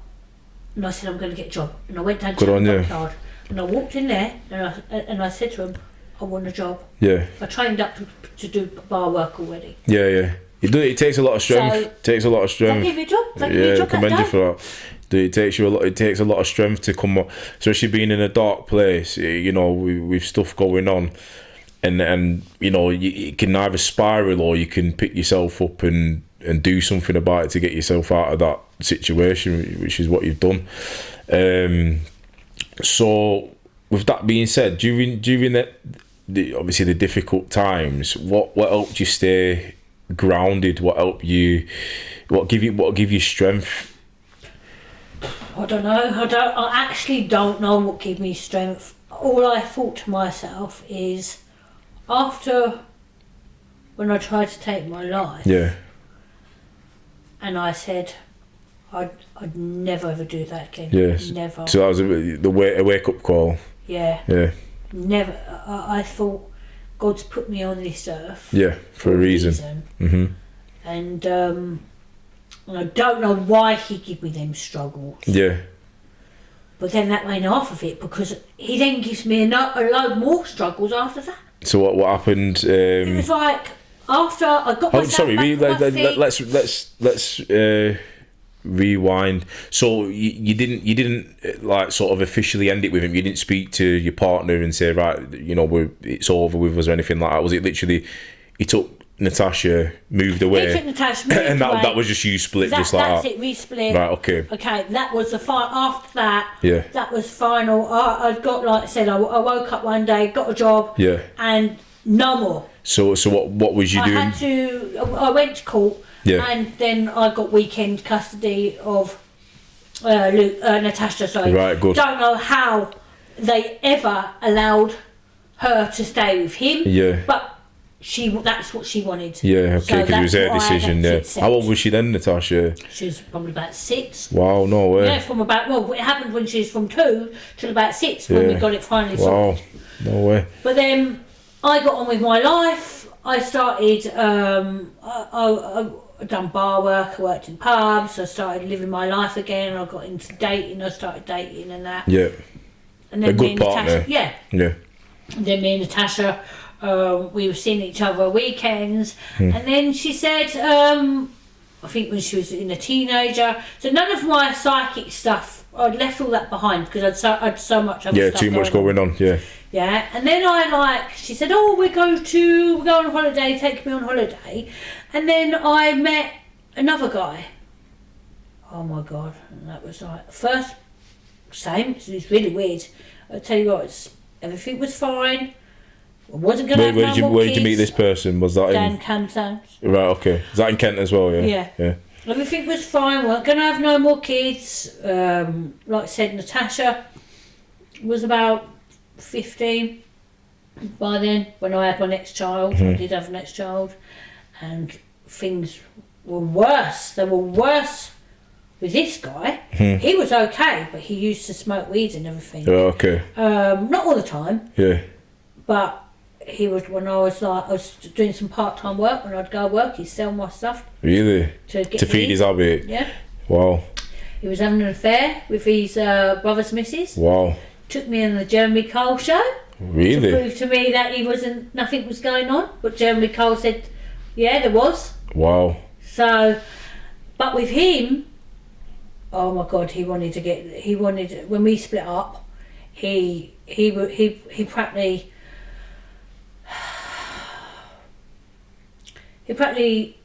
And I said, I'm going to get a job. And I went down to the backyard. And I walked in there and I said to him, I want a job. Yeah. I trained up to do bar work already. Yeah. It takes a lot of strength. They give me a job. I commend you for that. It takes a lot of strength to come up, especially being in a dark place, with stuff going on. And you can either spiral or you can pick yourself up and do something about it to get yourself out of that situation, which is what you've done. So with that being said, during obviously the difficult times, what helped you stay grounded? What give you strength? I don't know. I actually don't know what gave me strength. All I thought to myself is, after when I tried to take my life, and I said I'd never ever do that again. Yes. Never. So that was a wake up call. Yeah. Yeah. Never. I thought God's put me on this earth. Yeah, for a reason. Mm-hmm. And I don't know why he gave me them struggles. Yeah. But then that went off of it, because he then gives me a load more struggles after that. So what happened? It was like after I got myself let's rewind. So you didn't like sort of officially end it with him. You didn't speak to your partner and say, right, it's over with us or anything like that. Was it literally he took Natasha moved away. He took Natasha, moved and away. that was just you split just like that's that. it, we split. Right, okay. Okay, that was the after that, Yeah. that was final. I'd got, like I said, I woke up one day, got a job, Yeah. and no more. So what was you doing? I went to court, Yeah. and then I got weekend custody of Natasha. Sorry. Right, good. Don't know how they ever allowed her to stay with him. Yeah. But that's what she wanted. Yeah, okay, because it was her that's what I had decision, to yeah. accept. How old was she then, Natasha? She was probably about 6. Wow, no way. Yeah, it happened when she was from 2 till about 6 when we got it finally sorted. Wow, no way. But then I got on with my life. I started, I done bar work, I worked in pubs, I started living my life again, I got into dating, I started dating and that. Yeah. And then A good partner. Natasha, yeah. Yeah. And then me and Natasha, we were seeing each other weekends, and then she said, I think when she was a teenager, so none of my psychic stuff, I'd left all that behind because I'd so much other stuff too much going on, yeah. Yeah, and then she said, oh, we go on holiday, take me on holiday, and then I met another guy. Oh my God, and that was like, first, same, it's really weird. I'll tell you what, everything was fine. I wasn't going to have no more Where did you kids. meet this person? Was that Dan in... Camstones. Right, okay. Is that in Kent as well, yeah? Yeah. Everything was fine. We weren't going to have no more kids. Like I said, Natasha was about 15 by then when I had my next child. I did have a next child. And things were worse. They were worse with this guy. He was okay, but he used to smoke weed and everything. Oh, okay. Not all the time. Yeah. But he was, when I was doing some part-time work, when I'd go work, he'd sell my stuff. Really? To feed his habit? Yeah. Wow. He was having an affair with his brother's missus. Wow. Took me on the Jeremy Cole show. Really? To prove to me that nothing was going on. But Jeremy Cole said, yeah, there was. Wow. So, but with him, oh my God, when we split up, he practically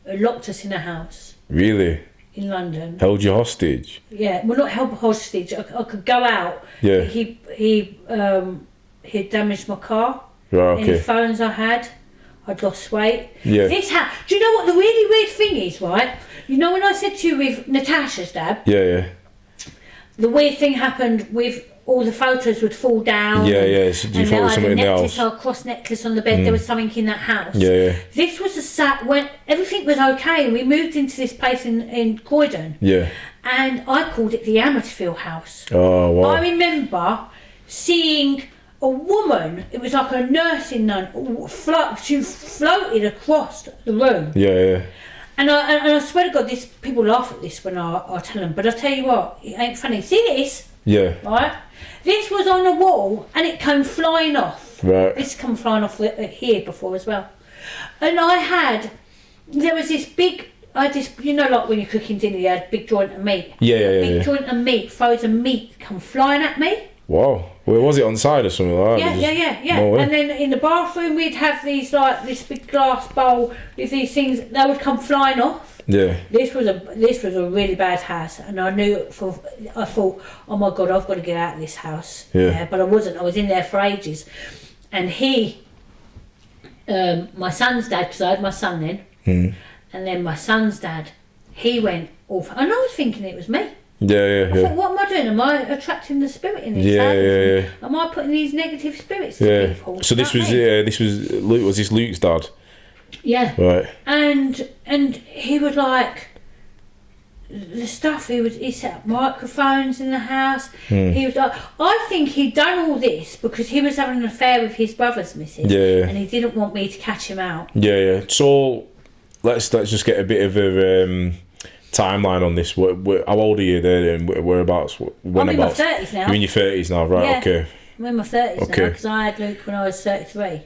locked us in a house. Really? In London. Held you hostage? Yeah, well, not held hostage. I could go out. Yeah. He damaged my car. Right, okay. Any phones I had, I'd lost weight. Yeah. Do you know what the really weird thing is, right? You know when I said to you with Natasha's dad? Yeah. The weird thing happened with all the photos would fall down. Yeah. So you thought it was something in the house? A cross necklace on the bed. There was something in that house. Yeah. This was when everything was okay. We moved into this place in Croydon. Yeah. And I called it the Amateurfield house. Oh, wow. I remember seeing a woman. It was like a nursing nun. She floated across the room. Yeah. And I swear to God, people laugh at this when I tell them. But I tell you what, it ain't funny. See this? Yeah. Right? This was on the wall and it came flying off. Right. This come flying off here before as well. And there was this big, you know, like when you're cooking dinner, you had a big joint of meat. Yeah. Big joint of meat, frozen meat, come flying at me. Wow. Where was it, on the side or something like that? Yeah. No way. And then in the bathroom, we'd have these, like, this big glass bowl with these things, they would come flying off. Yeah. This was a really bad house, and I thought, oh my God, I've got to get out of this house. Yeah. But I wasn't. I was in there for ages, and my son's dad, because I had my son then, and then my son's dad, he went off, and I was thinking it was me. Yeah. I thought, what am I doing? Am I attracting the spirit in these houses? Yeah. Am I putting these negative spirits to people? So this was Luke. Was this Luke's dad? Yeah. Right. And he was like, the stuff, he set up microphones in the house. He was like, I think he'd done all this because he was having an affair with his brother's missus. Yeah. And he didn't want me to catch him out. Yeah. So let's just get a bit of a timeline on this. How old are you there and whereabouts? I'm in my 30s now. You're in your 30s now, right? Yeah. Okay. I'm in my 30s now because I had Luke when I was 33.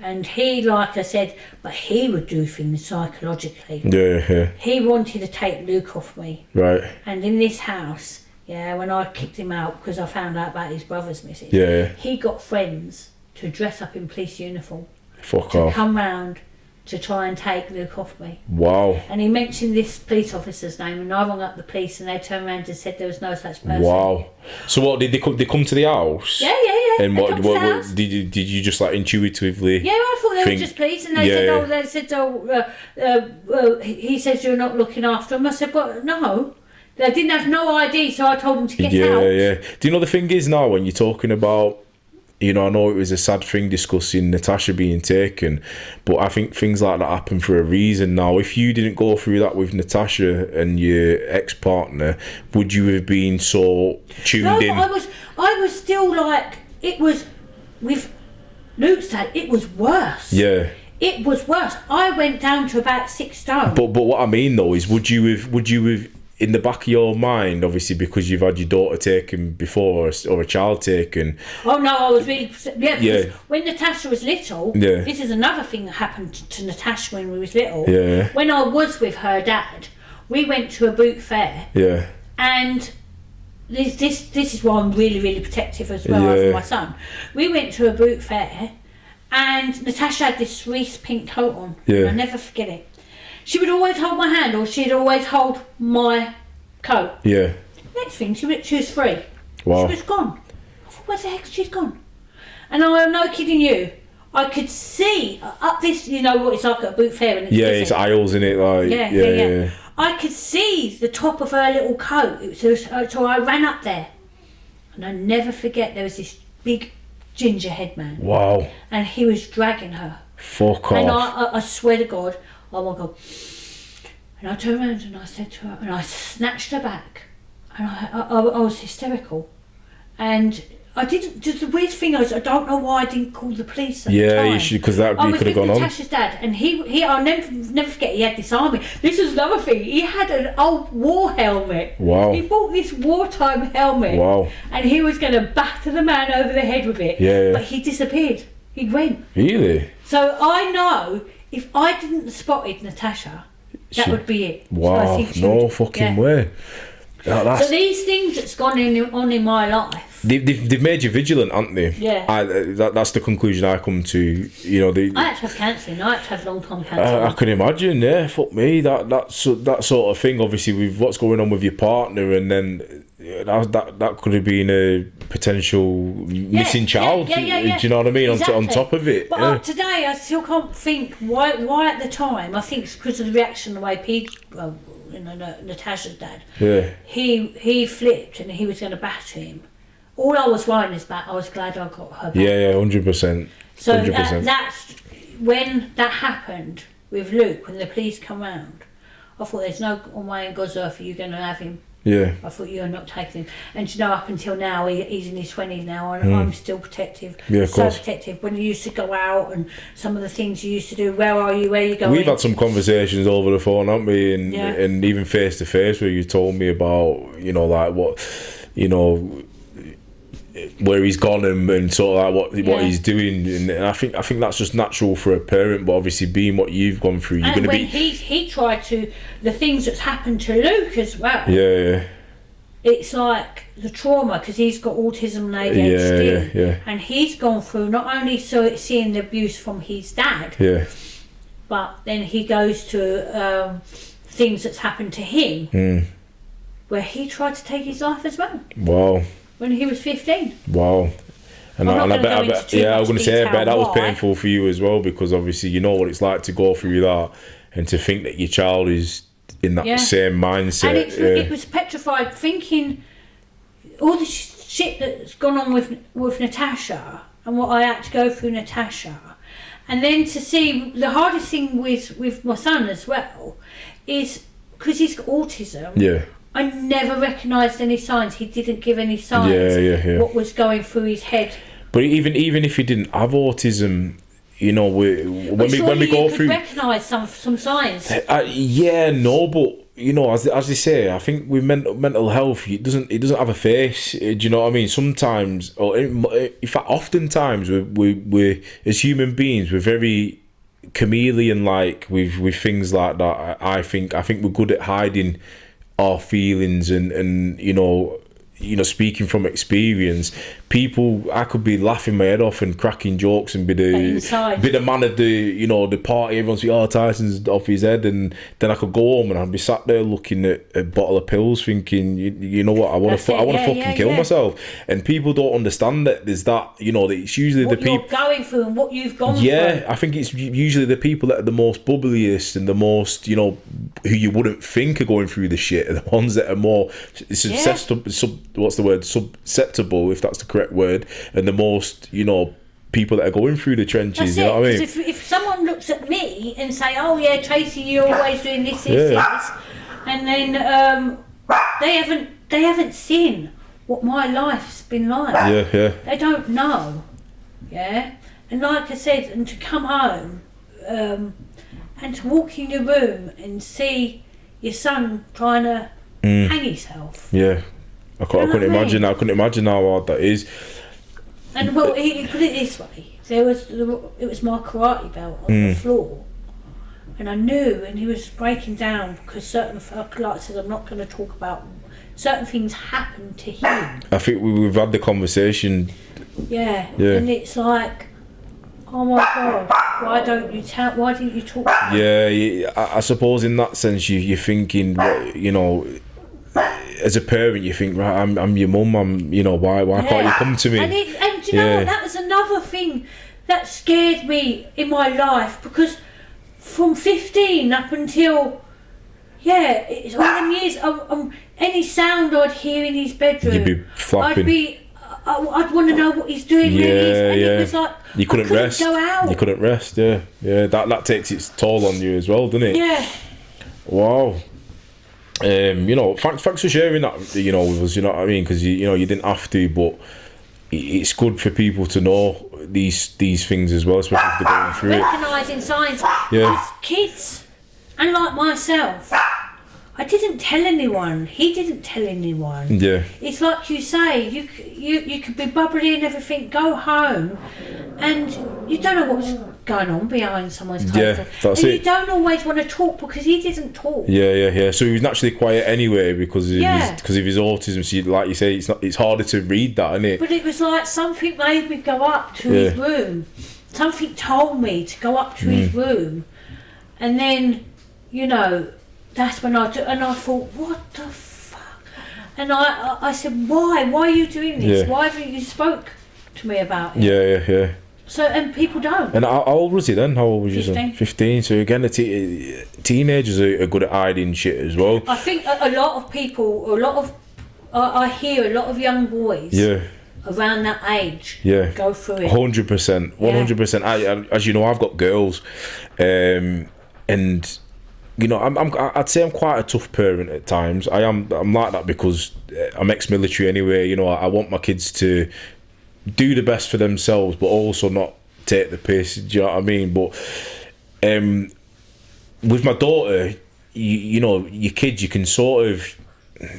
And he, like I said, but he would do things psychologically. Yeah. He wanted to take Luke off me. Right. And in this house, when I kicked him out because I found out about his brother's missing, he got friends to dress up in police uniform. Fuck off. Come round to try and take Luke off me. Wow. And he mentioned this police officer's name, and I rang up the police, and they turned around and said there was no such person. Wow. So what, did they come to the house? Yeah. And They what come to the house. did you just like intuitively? Yeah, I thought they were just police, and they said, he says you're not looking after him. I said, but no. They didn't have no ID, so I told them to get out. Yeah. Do you know the thing is now, when you're talking about, you know, I know it was a sad thing discussing Natasha being taken, but I think things like that happen for a reason now. If you didn't go through that with Natasha and your ex-partner, would you have been so tuned in? No, I was still like, it was, with Luke's dad, it was worse. Yeah. It was worse. I went down to about 6 stone. But what I mean though is, would you have in the back of your mind, obviously because you've had your daughter taken before or a child taken? Oh no, I was really, because when Natasha was little, this is another thing that happened to Natasha when we was little. Yeah. When I was with her dad, we went to a boot fair. Yeah. And this is why I'm really, really protective as well over my son. We went to a boot fair, and Natasha had this Reese pink coat on. Yeah. I'll never forget it. She would always hold my hand, or she'd always hold my coat. Yeah. Next thing, she was free. Wow. She was gone. I thought, where the heck she's gone? And I'm not kidding you, I could see up this, you know what it's like at a boot fair. And it's busy. It's aisles in it, like. Yeah. I could see the top of her little coat. So I ran up there, and I never forget, there was this big ginger-head man. Wow. And he was dragging her. Fuck And off. I swear to God, oh my God. And I turned around and I said to her, and I snatched her back, and I was hysterical. And I didn't, the weird thing is, I don't know why I didn't call the police at the time. You should, because that you could have gone on. I was with Natasha's dad, and he I'll never forget, he had this army. This was another thing, he had an old war helmet. Wow. He bought this wartime helmet. Wow. And he was going to batter the man over the head with it. Yeah. But he disappeared. He went. Really? So I know, if I didn't spotted Natasha, that would be it. Wow, so fucking way. So these things that's gone on in my life, they've made you vigilant, haven't they? Yeah. That's the conclusion I come to. You know, I had to have counselling. I had to have long-term counselling. I can imagine. Yeah, fuck me. That sort of thing. Obviously, with what's going on with your partner, and then that could have been a potential missing child. Do you know what I mean? Exactly. On top of it. But today, I still can't think why at the time. I think it's because of the reaction, the way people. Natasha's dad. Yeah. He flipped and he was going to batter him. All I was worrying is that I was glad I got her back. Yeah, 100%. So that's when that happened with Luke, when the police come round. I thought, there's no way in God's earth are you going to have him. Yeah. I thought, you're not taking him. And you know, up until now, he's in his 20s now, and I'm still protective. Yeah, of course. So protective. When you used to go out and some of the things you used to do, where are you, where are you going? We've had some conversations over the phone, haven't we? And even face to face, where you told me about, you know, like what, you know, where he's gone and sort of like what he's doing, and I think that's just natural for a parent. But obviously, being what you've gone through, you're going to be. He tried to, the things that's happened to Luke as well. Yeah. It's like the trauma, because he's got autism and ADHD, yeah. And he's gone through not only seeing the abuse from his dad, but then he goes to things that's happened to him, where he tried to take his life as well. Wow. When he was 15. Wow. And I bet, I was going to say, I bet that was why. painful for you as well, because obviously you know what it's like to go through that, and to think that your child is in that same mindset. And it was petrified, thinking all the shit that's gone on with Natasha, and what I had to go through Natasha. And then to see, the hardest thing with my son as well is, because he's got autism. Yeah. I never recognised any signs. He didn't give any signs. What was going through his head. But even if he didn't have autism, you know, when we go through, recognise some signs. But you know, as they say, I think with mental health, it doesn't have a face. Do you know what I mean? Sometimes, or in fact, oftentimes, we as human beings, we're very chameleon like with things like that. I think we're good at hiding our feelings, and you know, speaking from experience, I could be laughing my head off and cracking jokes and be the man of the party. Everyone's like, oh, Tyson's off his head, and then I could go home and I'd be sat there looking at a bottle of pills, thinking, you know what, I want to fucking kill myself. And people don't understand that there's that, that it's usually what the people you're going through and what you've gone through. Yeah, I think it's usually the people that are the most bubbliest and the most, who you wouldn't think are going through the shit, are the ones that are more susceptible, if that's the correct word, and the most, people that are going through the trenches. You know what I mean? If someone looks at me and say, "Oh yeah, Tracy, you're always doing this," and then they haven't seen what my life's been like. Yeah. They don't know. Yeah, and like I said, and to come home, and to walk in your room and see your son trying to hang himself. Yeah, I couldn't imagine. I couldn't imagine how hard that is. And well, he put it this way: it was my karate belt on the floor, and I knew, and he was breaking down because like I said, I'm not going to talk about certain things happened to him. I think we've had the conversation. Yeah. And it's like, oh my God, why didn't you talk to me? Yeah, I suppose in that sense you're thinking, as a parent you think, right, I'm your mum, why can't you come to me? And you know what, that was another thing that scared me in my life, because from 15 up until it's all them years, any sound I'd hear in his bedroom, you'd be flapping. I'd want to know what he's doing. It was like you couldn't rest. Go out. You couldn't rest. Yeah. That takes its toll on you as well, doesn't it? Yeah. Wow. Thanks for sharing that. With us. You know what I mean? Because you didn't have to, but it's good for people to know these things as well, especially if they're going through Recognising signs. Yeah. Because kids, and like myself, I didn't tell anyone. He didn't tell anyone. Yeah. It's like you say, you could be bubbly and everything, go home, and you don't know what's going on behind someone's clothes. Yeah, that's and it. You don't always want to talk because he didn't talk. Yeah. So he was naturally quiet anyway because of his autism. So like you say, it's harder to read that, isn't it? But it was like something made me go up to his room. Something told me to go up to his room, and then, that's when I thought, what the fuck? And I said, why are you doing this? Why haven't you spoke to me about it? Yeah. So, and people don't. And how old was he then? How old was you? 15. So again, teenagers are good at hiding shit as well. I think a lot of people, I hear a lot of young boys around that age go through it. 100%. 100%. As you know, I've got girls, and I'd say I'm quite a tough parent at times. I'm like that because I'm ex-military anyway. I want my kids to do the best for themselves, but also not take the piss. Do you know what I mean? But with my daughter, your kids, you can sort of,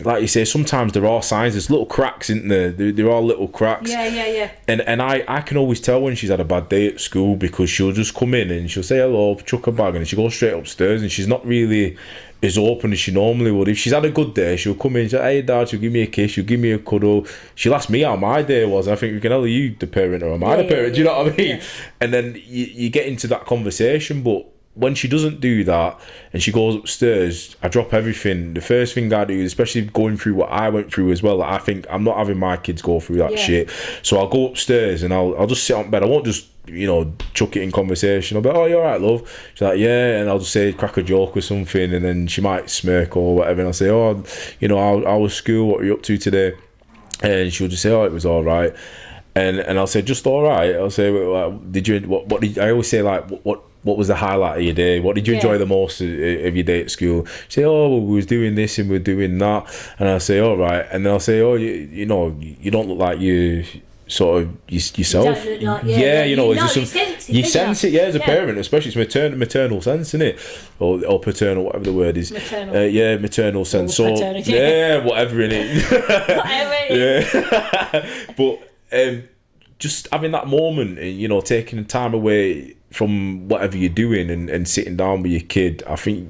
like you say, sometimes there are signs. There's little cracks, isn't there? There are little cracks. Yeah. And I can always tell when she's had a bad day at school, because she'll just come in and she'll say hello, chuck her bag, and she goes straight upstairs, and she's not really as open as she normally would. If she's had a good day, she'll come in and say, hey Dad, she'll give me a kiss, she'll give me a cuddle. She'll ask me how my day was. I think, are you the parent or am I the parent? Do you know what I mean? Yeah. And then you get into that conversation, but when she doesn't do that and she goes upstairs, I drop everything. The first thing I do, especially going through what I went through as well, I think I'm not having my kids go through that shit. So I'll go upstairs and I'll just sit on bed. I won't just chuck it in conversation. I'll be, oh, you alright, love? She's like, yeah. And I'll just say, crack a joke or something, and then she might smirk or whatever, and I'll say, oh, how was school, what are you up to today? And she'll just say, oh, it was alright. And I'll say, just alright. I'll say, did you, what did I always say, like, what was the highlight of your day? What did you enjoy the most of your day at school? She say, oh, well, we was doing this and we're doing that. And I'll say, all right. And then I'll say, oh, you don't look like you sort of yourself. You don't look like, you sense it, as a parent, especially it's maternal sense, isn't it? Or paternal, whatever the word is. Maternal. Maternal sense. So paternity. Whatever it is. But just having that moment, taking the time away from whatever you're doing and sitting down with your kid, I think,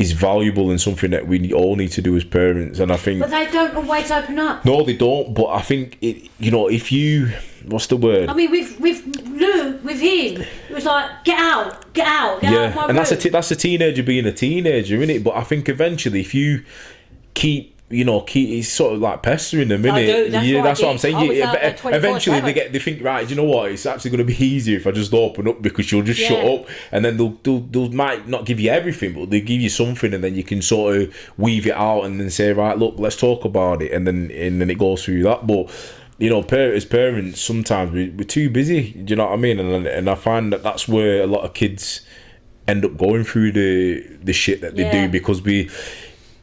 is valuable and something that we all need to do as parents. And I think, but they don't always open up. No, they don't. But I think if you, what's the word? I mean, with Luke, with him, it was like get out get out of my room. And that's a teenager being a teenager, isn't it? But I think eventually, if you keep it's sort of like pestering them, isn't it? That's what I'm saying. Eventually they think, right, do you know what? It's actually going to be easier if I just open up, because she'll just shut up, and then they'll might not give you everything, but they'll give you something, and then you can sort of weave it out and then say, right, look, let's talk about it, and then it goes through that. But as parents, sometimes we're too busy. Do you know what I mean? And I find that's where a lot of kids end up going through the shit that they do, because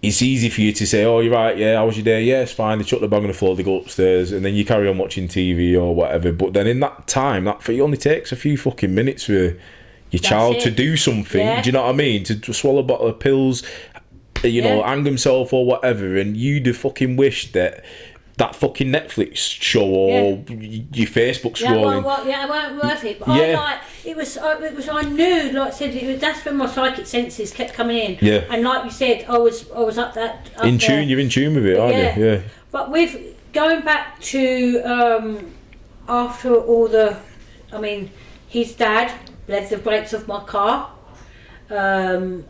it's easy for you to say, oh, you're right, how was your day? Yeah, it's fine. They chuck the bag on the floor, they go upstairs, and then you carry on watching TV or whatever. But then in that time, it only takes a few fucking minutes for your child to do something. Do you know what I mean? To swallow a bottle of pills, hang himself or whatever, and you'd have fucking wished that fucking Netflix show or your Facebook scrolling. It weren't worth it. But I knew, like I said, that's when my psychic senses kept coming in. Yeah. And like you said, I was up in tune. You're in tune with it, aren't you? Yeah. But with going back to after all his dad bled the brakes off my car, and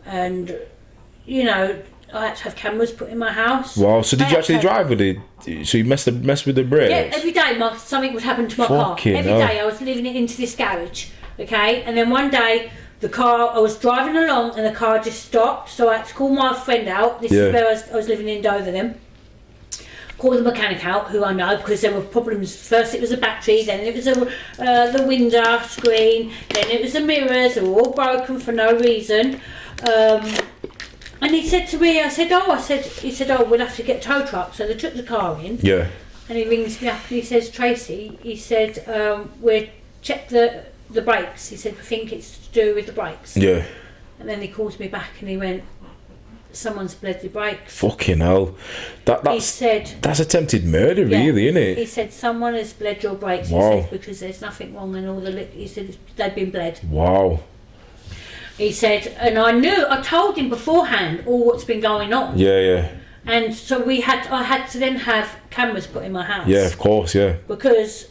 I had to have cameras put in my house. Wow! So did you actually drive with it? So you messed with the brakes? Yeah, every day something would happen to my car. Every day I was living it into this garage, okay? And then one day I was driving along and the car just stopped, so I had to call my friend out. This is where I was living in Dover then. Call the mechanic out, who I know, because there were problems. First it was a battery, then it was the window screen, then it was the mirrors. They were all broken for no reason. And he said to me, he said, we'll have to get a tow truck. So they took the car in. Yeah. And he rings me up and he says, Tracy, he said, we'll check the brakes. He said, we think it's to do with the brakes. Yeah. And then he calls me back and he went, someone's bled your brakes. Fucking hell. That's attempted murder, really, isn't it? He said, someone has bled your brakes. Wow. He said, because there's nothing wrong and he said, they've been bled. Wow. He said, and I told him beforehand all what's been going on. Yeah. And so I had to then have cameras put in my house. Yeah, of course, yeah. Because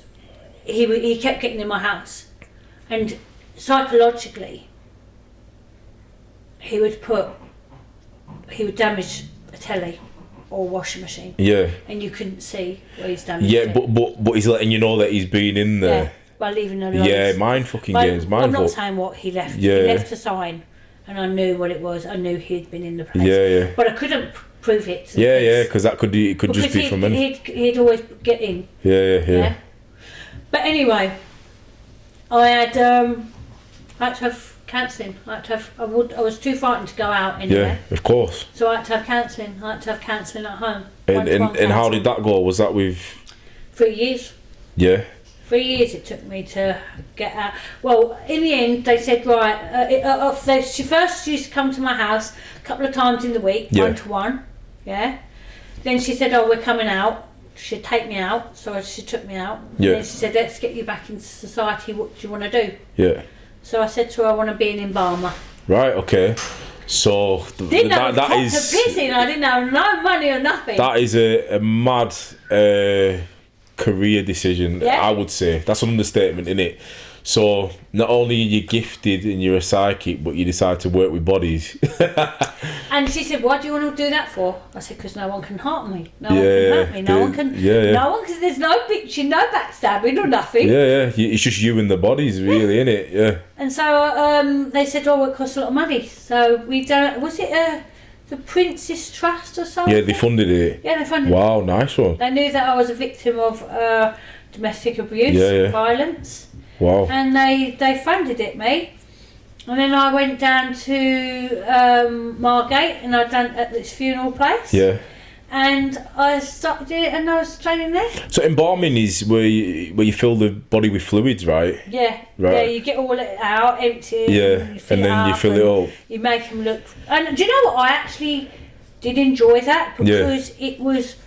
he kept getting in my house. And psychologically, he would damage a telly or washing machine. Yeah. And you couldn't see where he's damaged it. But he's letting you know that he's been in there. Yeah. By leaving a load. Yeah, mind fucking games. I'm not saying what he left. Yeah. He left a sign, and I knew what it was. I knew he'd been in the place. Yeah. But I couldn't prove it. Yeah, because it could just be from him. He'd always get in. Yeah. But anyway, I had to have counselling. I was too frightened to go out anywhere. Yeah, of course. So I had to have counselling. I had to have counselling at home. And how did that go? Was that with 3 years? Yeah. 3 years it took me to get out. Well, in the end, they said, right, she first used to come to my house a couple of times in the week, 1-to-1, yeah. Then she said, we're coming out. She'd take me out, so she took me out. Yeah. And then she said, let's get you back into society. What do you want to do? Yeah. So I said to her, I want to be an embalmer. Right, okay. So that is pissing. I didn't have no money or nothing. That is a mad career decision, I would say. That's an understatement, isn't it? So not only are you gifted and you're a psychic, but you decide to work with bodies. And she said, what do you want to do that for? I said, because no one can harm me. No one can hurt me. No one can, because there's no bitching, no backstabbing or nothing. Yeah. It's just you and the bodies, really, isn't it? Yeah. And so they said, it costs a lot of money. So we done, was it the Prince's Trust or something? Yeah, they funded it. Yeah, they funded it. Wow, nice one. They knew that I was a victim of domestic abuse, violence. Wow. And they funded it, me. And then I went down to Margate and I'd done at this funeral place. Yeah. And I started it and I was training there. So embalming is where you fill the body with fluids, right? Yeah. Right. Yeah, you get all it out, empty it. Yeah. And then you fill it up. You make them look. And do you know what? I actually did enjoy that because it was.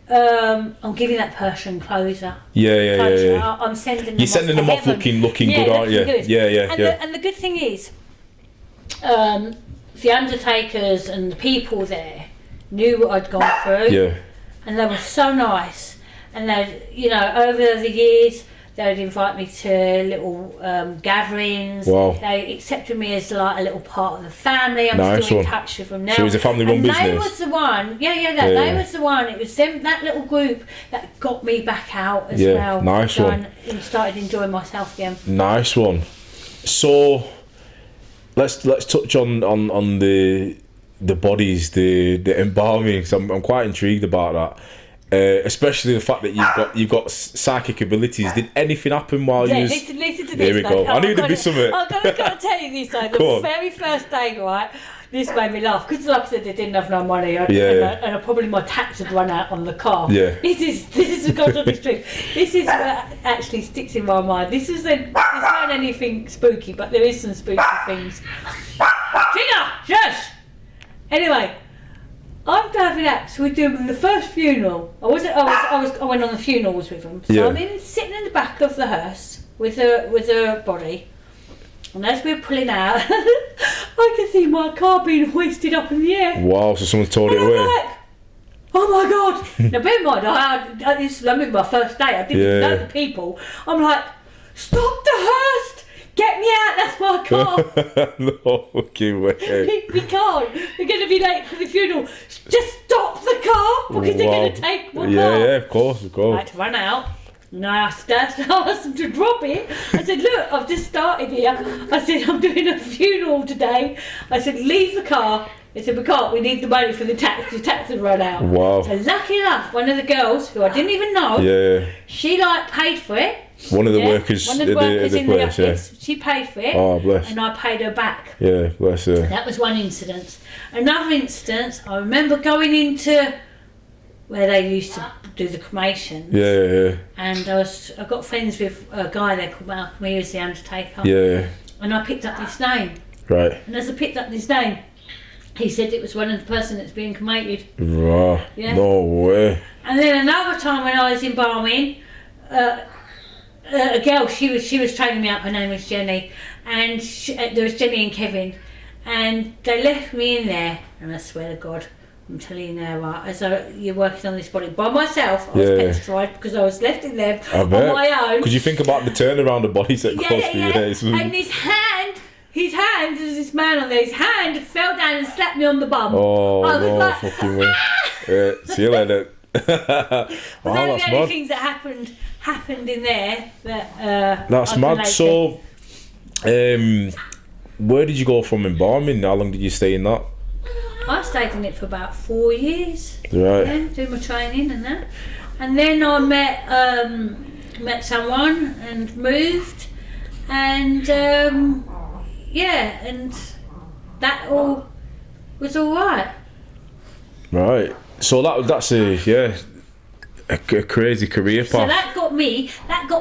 I'm giving that person closure. Yeah. I'm sending them. You're sending them off looking good, aren't you? Good. Yeah. And the good thing is, the undertakers and the people there knew what I'd gone through. Yeah. And they were so nice. And they, you know, over the years, they would invite me to little gatherings. Wow. They accepted me as like a little part of the family. I'm Nice still in one. touch with them now. So it was a family-run business? They was the one, they was the one. It was them, that little group that got me back out as well. Nice one. And started enjoying myself again. Nice one. So let's touch on the bodies, the embalming. So I'm quite intrigued about that. Especially the fact that you've got psychic abilities. Did anything happen while you was... Listen to this. There we go. I knew there'd be something. I've got to tell you this though. The very first day, right, this made me laugh because, like I said, they didn't have no money, and probably my tax had run out on the car. Yeah. This is the God's honest truth. This is what actually sticks in my mind. This not anything spooky, but there is some spooky things. Tina, shush. Anyway. I'm having acts. We're doing the first funeral. I went on the funerals with them. So I'm sitting in the back of the hearse with her body, and as we're pulling out, I can see my car being hoisted up in the air. Wow! So someone towed it I'm away. like, oh my God! Now bear in mind, I remember my first day. I didn't know the people. I'm like, stop the hearse! Get me out, that's my car. No fucking way. We can't. We're going to be late for the funeral. Just stop the car because they're going to take my car. Yeah, of course. I had to run out. And I asked them to drop it. I said, look, I've just started here. I said, I'm doing a funeral today. I said, leave the car. They said, we can't. We need the money for the tax. The tax has run out. Wow. So lucky enough, one of the girls, who I didn't even know, she paid for it. One of the workers, in the place, office, she paid for it. Oh, bless. And I paid her back. Yeah, bless her. That was one incident. Another instance, I remember going into where they used to do the cremations. Yeah. And I got friends with a guy there called Malcolm. He was the undertaker. Yeah. And I picked up this name. Right. And as I picked up this name, he said it was one of the person that's being cremated. Right. Yeah. No way. And then another time when I was embalming, a girl, she was training me up. Her name was Jenny, and there was Jenny and Kevin, and they left me in there. And I swear to God, I'm telling you now, right, as you're working on this body by myself, I was petrified because I was left in there on my own. Because you think about the turnaround of bodies that goes through your days. And his hand, there's this man on there. His hand fell down and slapped me on the bum. Oh, I was no like, fucking way. See you later. That's the only things that happened in there that that's mad. So where did you go from embalming? How long did you stay in that? I stayed in it for about 4 years. Right. Yeah, doing my training and that. And then I met someone and moved, and and that all was all right. Right. So that's a crazy career path. So that got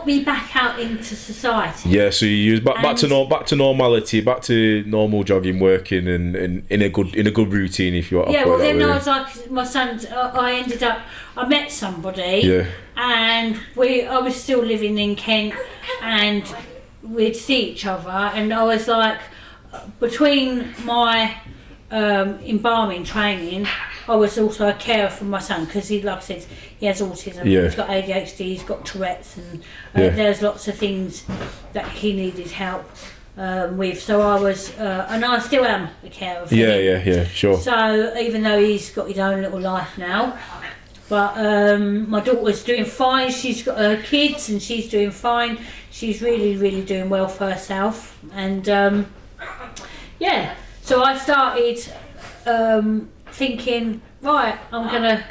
me back out into society. Yeah, so you was back to normality, back to normal jogging, working, and in a good routine, if you want. Yeah, well then I was like my son. I met somebody. Yeah. And I was still living in Kent, and we'd see each other, and I was like, between my embalming training, I was also a carer for my son because he, like I said, he has autism. Yeah. He's got ADHD, he's got Tourette's, and there's lots of things that he needed help with. So I was, and I still am a carer for him. Yeah, sure. So even though he's got his own little life now, but my daughter's doing fine. She's got her kids and she's doing fine. She's really, really doing well for herself. And so I started thinking, right, I'm gonna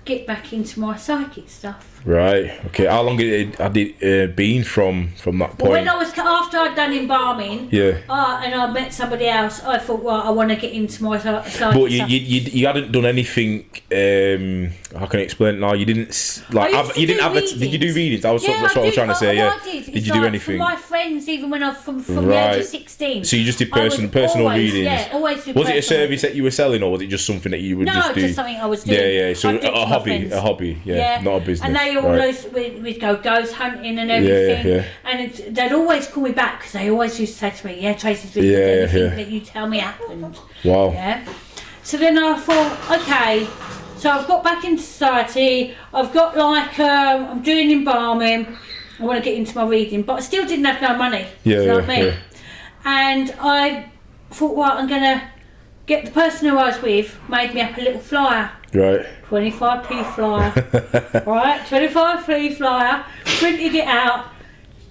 get back into my psychic stuff. Right. Okay. How long had it been from that point? Well, when after I'd done embalming, and I met somebody else, I thought, well, I want to get into my psychic stuff. But you hadn't done anything. How can I explain it now? You didn't Did you do readings? That's what I was trying to say. I did. Did you do anything? For my friends, even when I was from the age of 16. So you just did personal readings. Yeah, always did. Was it a service that you were selling, or was it just something that you would just do? No, just something I was doing. Yeah. So a hobby. Yeah, not a business. And they Yeah, all those, we'd go ghost hunting and everything. And they'd always call me back because they always used to say to me, yeah, Tracy's with anything that you tell me happened. Wow. Yeah. So then I thought, okay, so I've got back in society, I've got like, I'm doing embalming, I want to get into my reading, but I still didn't have no money. You know what I mean? And I thought, well, I'm going to get the person who I was with, made me up a little flyer. Right. 25p flyer. Right, 25p flyer, printed it out,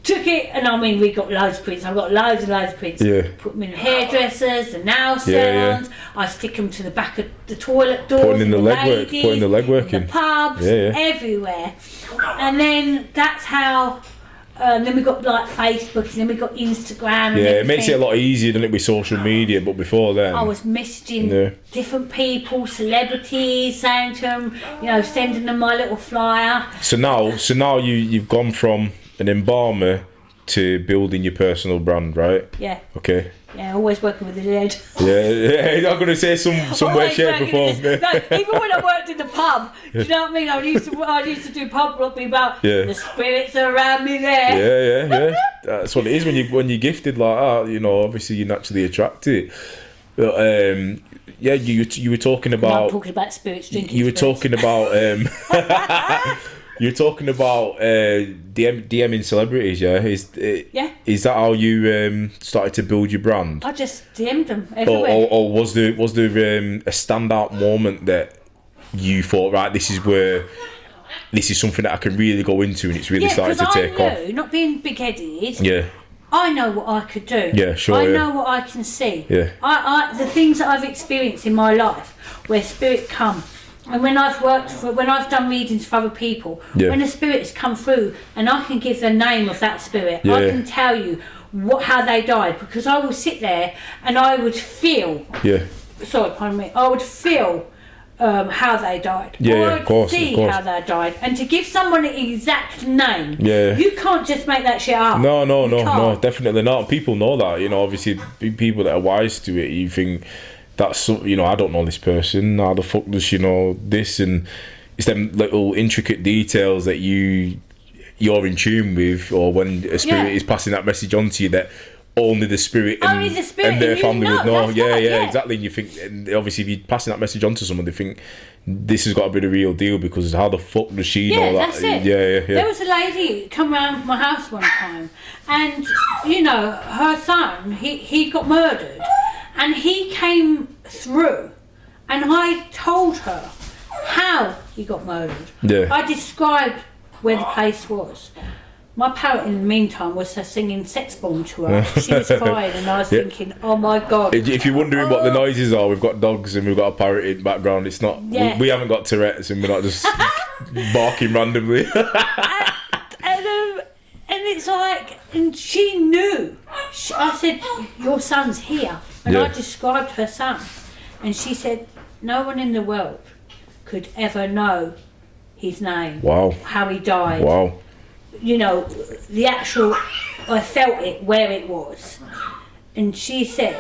took it, and I mean, we got loads of prints. I've got loads and loads of prints. Yeah. Put them in hairdressers, the nail salons. I stick them to the back of the toilet doors. Putting in the legwork. Putting the legwork in. The pubs, everywhere. And then that's how. Then we got like Facebook, and then we got Instagram. And it makes it a lot easier, doesn't it, with social media? But before then, I was messaging different people, celebrities, saying to them, you know, sending them my little flyer. So now you've gone from an embalmer to building your personal brand, right? Yeah. Okay. Yeah, always working with the dead. I'm going to say some way, shape or form. No, even when I worked in the pub, do you know what I mean? I used to do pub rugby about the spirits are around me there. Yeah. That's what it is when you're gifted like that. You know, obviously you naturally attract it. But you were talking about. I'm talking about spirits, drinking. You were talking about. You're talking about DMing celebrities, yeah? Is that how you started to build your brand? I just DM'd them everywhere. Or was there a standout moment that you thought, right, this is something that I can really go into and it's really started to take off? Not being big-headed. Yeah. I know what I could do. Yeah, sure. I know what I can see. Yeah. I the things that I've experienced in my life where spirit come. And when I've done readings for other people, when a spirit has come through and I can give the name of that spirit, I can tell you how they died, because I will sit there and I would feel. I would feel how they died. Of course. See how they died, and to give someone an exact name. You can't just make that shit up. No, definitely not. People know that. You know, obviously, people that are wise to it, you think. That's, you know, I don't know this person, how the fuck does she know this? And it's them little intricate details that you're in tune with, or when a spirit is passing that message on to you that only the spirit and their family would know. Exactly. And you think, and obviously if you're passing that message on to someone, they think this has got to be the real deal, because how the fuck does she know that? That's it. There was a lady come round my house one time, and you know, her son, he got murdered. And he came through, and I told her how he got murdered. I described where the place was. My parrot, in the meantime, was singing sex bomb to her. She was crying, and I was thinking, oh my God. If you're wondering what the noises are, we've got dogs and we've got a parrot in the background. It's not, we haven't got Tourette's, and we're not just barking randomly. And it's like, and she knew. I said, your son's here. And I described her son. And she said, no one in the world could ever know his name. Wow. How he died. Wow. You know, the actual, I felt it where it was. And she said,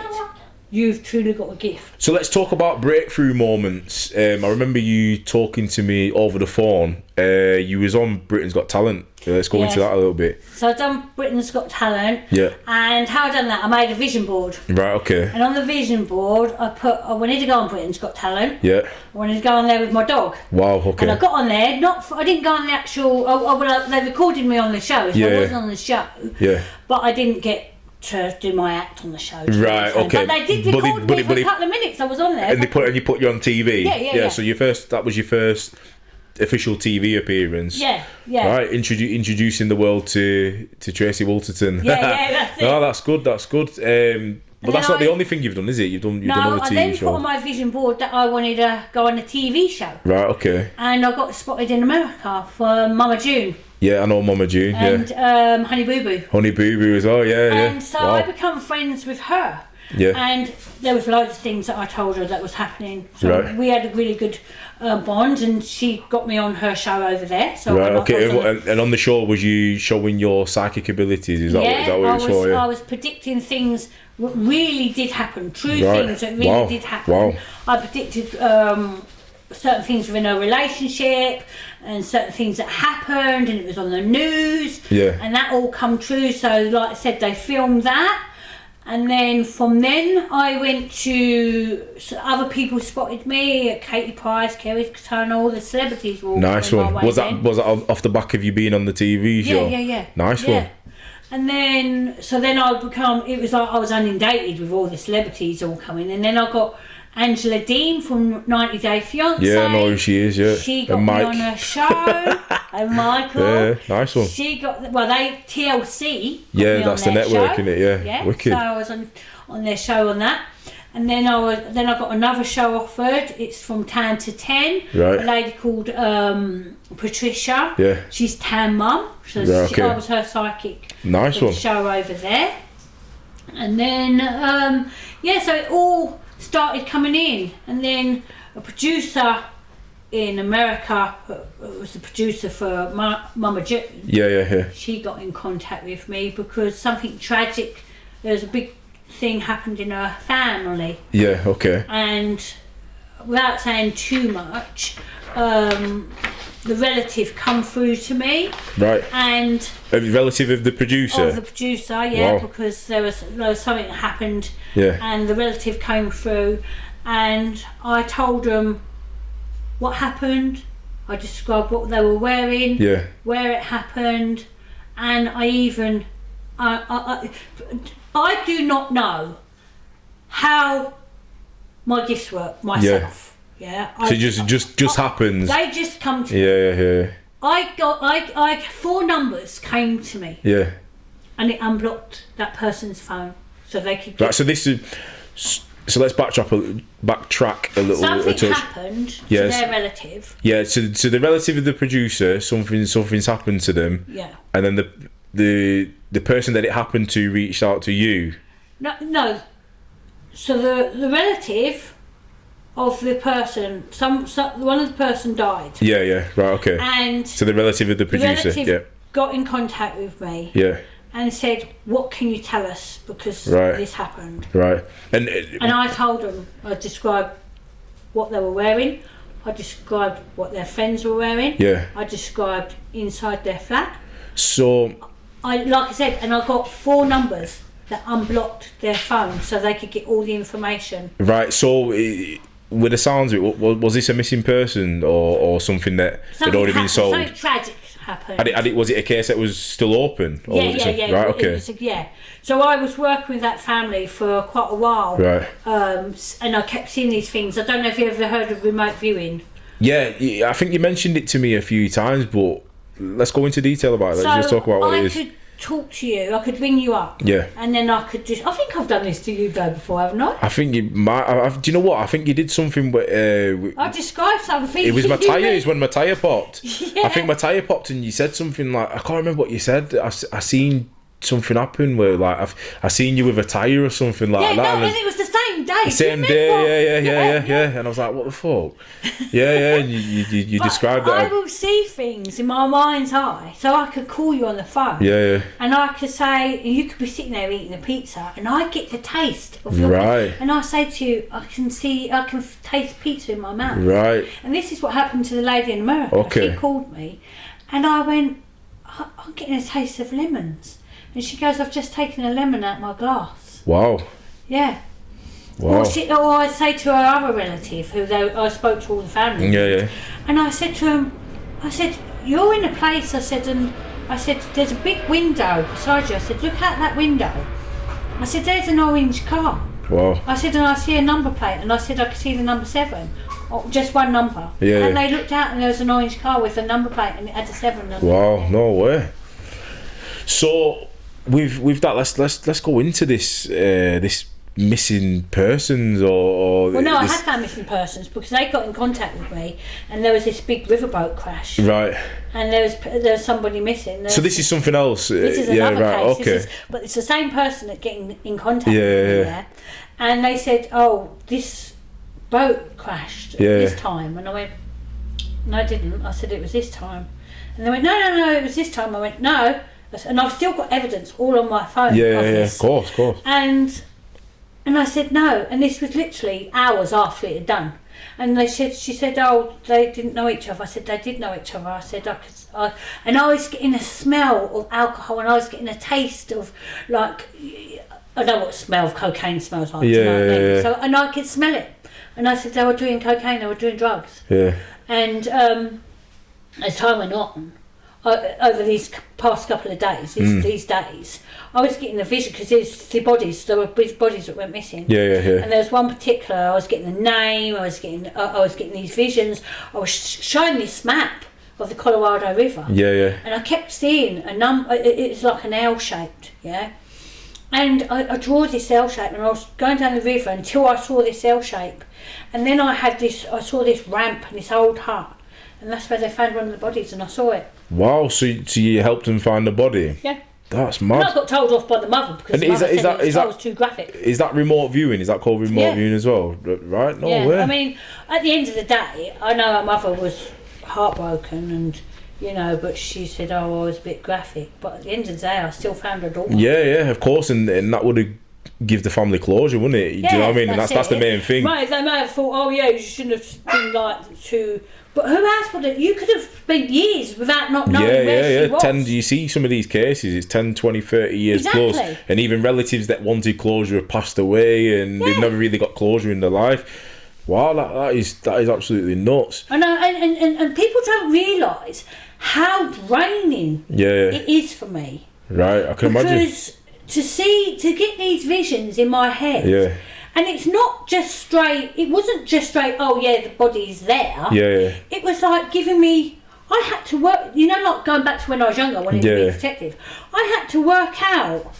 you've truly got a gift. So let's talk about breakthrough moments. I remember you talking to me over the phone. You was on Britain's Got Talent. Let's go into that a little bit. So I've done Britain's Got Talent. Yeah. And how I done that, I made a vision board. Right, okay. And on the vision board, I wanted to go on Britain's Got Talent. Yeah. I wanted to go on there with my dog. Wow, okay. And I got on there, I didn't go on the actual, they recorded me on the show, so I wasn't on the show. Yeah. But I didn't get to do my act on the show. Right, okay. But they did record me for a couple of minutes, I was on there. And you put you on TV? Yeah. So that was your first official TV appeance. Yeah. Right, introducing the world to Tracey Woolterton. Yeah, that's it. No, that's good. But that's not the only thing you've done, is it? You've done other TV shows. I then put on my vision board that I wanted to go on a TV show. Right, okay. And I got spotted in America for Mama June. Yeah, I know Mama June. And Honey Boo Boo. Honey Boo Boo as well, yeah. And so I become friends with her. Yeah. And there was loads of things that I told her that was happening. So we had a really good bond, and she got me on her show over there. So and on the show, was you showing your psychic abilities? Is that what it was for? I was predicting things that really did happen, things that really did happen. Wow. I predicted certain things within her relationship and certain things that happened, and it was on the news. Yeah. And that all come true. So like I said, they filmed that. And then from then I went to, so other people spotted me, Katie Price, Kerry Turner, all the celebrities were all Nice one. Was that off the back of you being on the TV show? Yeah. Nice one. And then, so then I it was like I was inundated with all the celebrities all coming. And then I got Angela Dean from 90 Day Fiancé. Yeah, I know who she is, yeah. She got me on her show. And Michael. Yeah, nice one. She got, TLC. Yeah, that's the network, show. innit? Yeah, wicked. So I was on their show on that. And then I got another show offered. It's from 10 to 10. Right. A lady called Patricia. Yeah. She's Tan Mum. So I was her psychic. Nice for one. The show over there. And then, so it all started coming in. And then a producer in America, who was the producer for Mama J. Yeah. She got in contact with me because something tragic, there was a big thing happened in her family. Yeah, okay. And without saying too much, the relative come through to me. Right. And a relative of the producer? Of the producer, yeah. Wow. Because there was something that happened. Yeah. And the relative came through, and I told them what happened. I described what they were wearing. Yeah. Where it happened, and I even I do not know how my gifts work myself. Yeah. So it just happens. They just come to me. Yeah. I 4 numbers came to me. Yeah. And it unblocked that person's phone, so they could. Right. So this is. So let's backtrack a little. Something happened to their relative. Yeah. So the relative of the producer, something's happened to them. Yeah. And then the person that it happened to reached out to you. No. So the relative of the person, one of the person died. Yeah. Right. Okay. And so the relative of the producer, got in contact with me. Yeah. And said, "What can you tell us because this happened?" Right. And I told them. I described what they were wearing. I described what their friends were wearing. Yeah. I described inside their flat. So. Like I said, and I got 4 numbers that unblocked their phone so they could get all the information. Right. So, with the sounds of it, was this a missing person or something that had already been solved? Something tragic happened. Was it a case that was still open? Or Yeah. Right. Okay. Yeah. So I was working with that family for quite a while. Right. And I kept seeing these things. I don't know if you ever heard of remote viewing. Yeah, I think you mentioned it to me a few times, but let's go into detail about it. Let's just talk about what it is. I could talk to you. I could ring you up. Yeah. And then I could just. I think I've done this to you though before, haven't I? I think you might. Do you know what? I think you did something. I described something. It was my tyre. It was when my tyre popped. Yeah. I think my tyre popped, and you said something like, I can't remember what you said. I seen something happen where I seen you with a tyre or something like that. And it was the same day. The same day, yeah. And I was like, what the fuck? Yeah. And you described that. I will see things in my mind's eye, so I could call you on the phone. Yeah. And I could say, and you could be sitting there eating a pizza, and I get the taste of your right. And I say to you, I can taste pizza in my mouth. Right. And this is what happened to the lady in America. Okay. She called me, and I went, I'm getting a taste of lemons. And she goes, I've just taken a lemon out of my glass. Wow. Yeah. Wow. Or I'd say to her other relative, who I spoke to all the family. Yeah. And I said to him, you're in a place, I said, there's a big window beside you. I said, look out that window. I said, there's an orange car. Wow. I said, and I see a number plate. And I said, I could see the number 7. Or just one number. Yeah. And they looked out and there was an orange car with a number plate and it had a 7 number. Wow, no way. So with that, let's go into this missing persons or well, no, I had found missing persons because they got in contact with me, and there was this big riverboat crash. Right. And there was somebody missing. So this is something else. This is another case. Okay. But it's the same person that getting in contact with me there, and they said, "Oh, this boat crashed this time," and I went, "No, it didn't." I said, "It was this time," and they went, "No, it was this time." I went, "No." And I've still got evidence all on my phone. Of course. And I said no, and this was literally hours after it had done. And she said, oh, they didn't know each other. I said, they did know each other. I said, and I was getting a smell of alcohol, and I was getting a taste of, like, I know what the smell of cocaine smells like. Yeah. So, and I could smell it. And I said, they were doing cocaine, they were doing drugs. Yeah. And as time went on, over these past couple of days, these days, I was getting a vision, because there were bodies that went missing. Yeah. And there was one particular, I was getting the name, I was getting these visions, I was showing this map of the Colorado River. Yeah. And I kept seeing it's like an L shaped, yeah. And I draw this L shape, and I was going down the river until I saw this L shape, and then I saw this ramp and this old hut, and that's where they found one of the bodies, and I saw it. Wow, so you helped them find the body? Yeah. That's mad. And I got told off by the mother, because the mother said it was too graphic. Is that remote viewing? Is that called remote viewing as well? Right? No way. I mean, at the end of the day, I know her mother was heartbroken, and but she said, oh, I was a bit graphic. But at the end of the day, I still found her daughter. Yeah, of course, and that would have give the family closure, wouldn't it? Do you know what I mean? And that's the main thing. Right, they may have thought, oh yeah, you shouldn't have been like too. But who else would have? You could have spent years without not knowing where she was. You see some of these cases, it's 10, 20, 30 years plus. And even relatives that wanted closure have passed away, and they've never really got closure in their life. Wow, that is absolutely nuts. I know, and people don't realise how draining it is for me. Right, I can imagine. Because to get these visions in my head, and it's not just straight, it wasn't just straight, oh yeah, the body's there. Yeah. It was like giving me, I had to work, like going back to when I was younger, when it was being protective, I had to work out,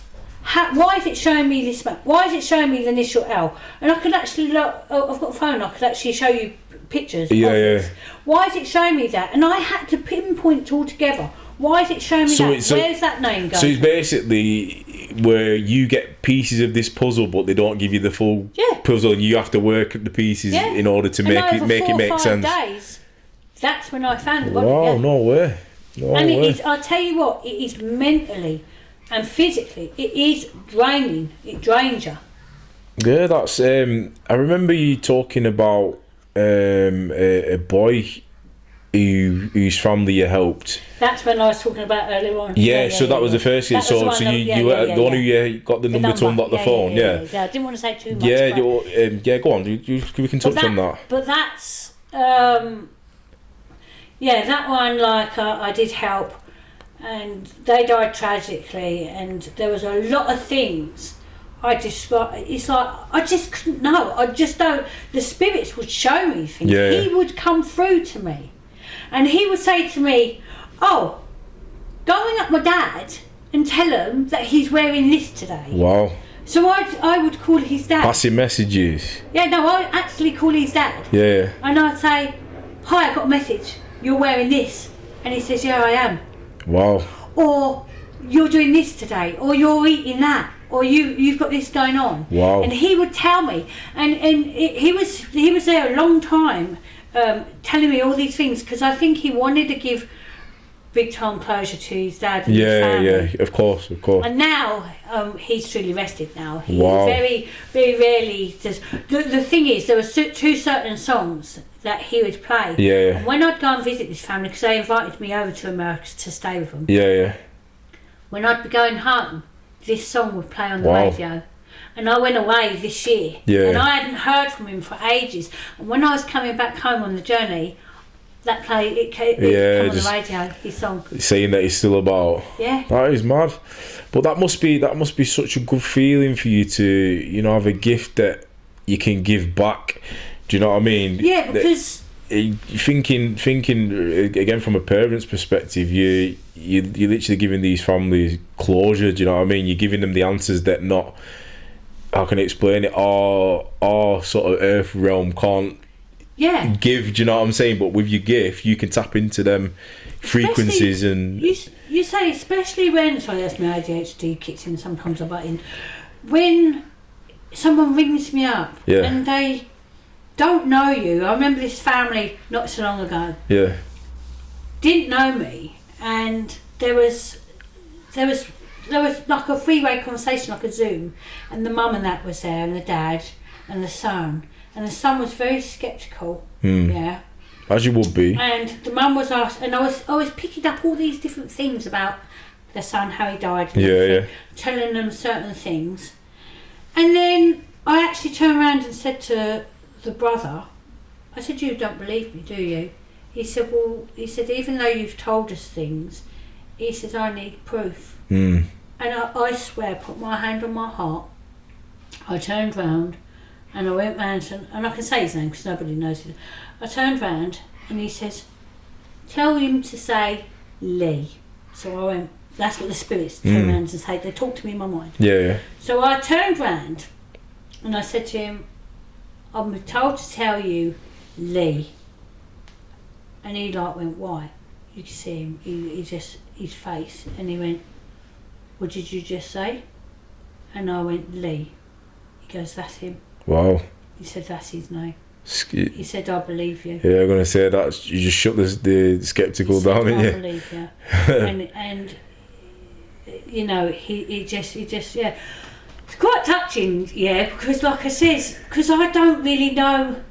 why is it showing me this map? Why is it showing me the initial L? And I could actually, I've got a phone, I could actually show you pictures of this. Why is it showing me that? And I had to pinpoint it all together. Why is it showing me that? Where's that name going? So it's basically where you get pieces of this puzzle, but they don't give you the full puzzle, and you have to work the pieces in order to make it make sense. Days, that's when I found the body. Wow, no way. I'll tell you what, it is mentally and physically, it is draining. It drains you. Yeah, that's. I remember you talking about a boy whose family you helped. That's when I was talking about earlier on. So that was the first thing. So you were the one who got the number to unlock the phone. Yeah, I didn't want to say too much. Go on. We can touch on that. But that's that one. Like I did help, and they died tragically, and there was a lot of things. It's like I just couldn't know. I just don't. The spirits would show me things. He would come through to me, and he would say to me, "Oh, go ring up my dad and tell him that he's wearing this today." Wow. So I would call his dad. Passing messages. Yeah, no, I actually call his dad. Yeah. And I'd say, "Hi, I got a message. You're wearing this," and he says, "Yeah, I am." Wow. Or you're doing this today, or you're eating that. Or you've got this going on. Wow. And he would tell me, and he was there a long time, telling me all these things, because I think he wanted to give big time closure to his dad and his family. Yeah, of course. And now he's truly rested now. He very, very rarely does. The thing is, there were two certain songs that he would play. Yeah. And when I'd go and visit this family, because they invited me over to America to stay with them. Yeah. When I'd be going home, this song would play on the radio, and I went away this year, and I hadn't heard from him for ages. And when I was coming back home on the journey, it came on the radio. His song, saying that he's still about. Yeah, that is mad. But that must be such a good feeling for you to have a gift that you can give back. Do you know what I mean? Yeah, because thinking again from a parent's perspective, you're literally giving these families closure. Do you know what I mean? You're giving them the answers that not, how can I explain it, our sort of earth realm can't give. Do you know what I'm saying? But with your gift, you can tap into them frequencies. And you say, especially when, sorry, that's my ADHD kicks in sometimes. I butt in when someone rings me up and they don't know you. I remember this family not so long ago. Yeah. Didn't know me, and there was like a three-way conversation, like a Zoom, and the mum and that was there, and the dad, and the son. And the son was very sceptical. Yeah. As you would be. And the mum was asked, and I was picking up all these different things about the son, how he died, and telling them certain things. And then I actually turned around and said to the brother, I said, you don't believe me, do you? He said, well, even though you've told us things, he says, I need proof. And I swear, put my hand on my heart, I turned round and I went round, and I can say his name because nobody knows it. I turned round and he says, tell him to say Lee. So I went, that's what the spirits turn around and say. They talk to me in my mind. Yeah. So I turned round and I said to him, I'm told to tell you Lee. And he went white. You could see him, he just, his face. And he went, what did you just say? And I went, Lee. He goes, that's him. Wow. He said, that's his name. He said, I believe you. Yeah, I'm going to say that. You just shut the sceptical down, didn't you? I believe you. and you know, he just, yeah. It's quite touching, yeah, because like I says, because I don't really know,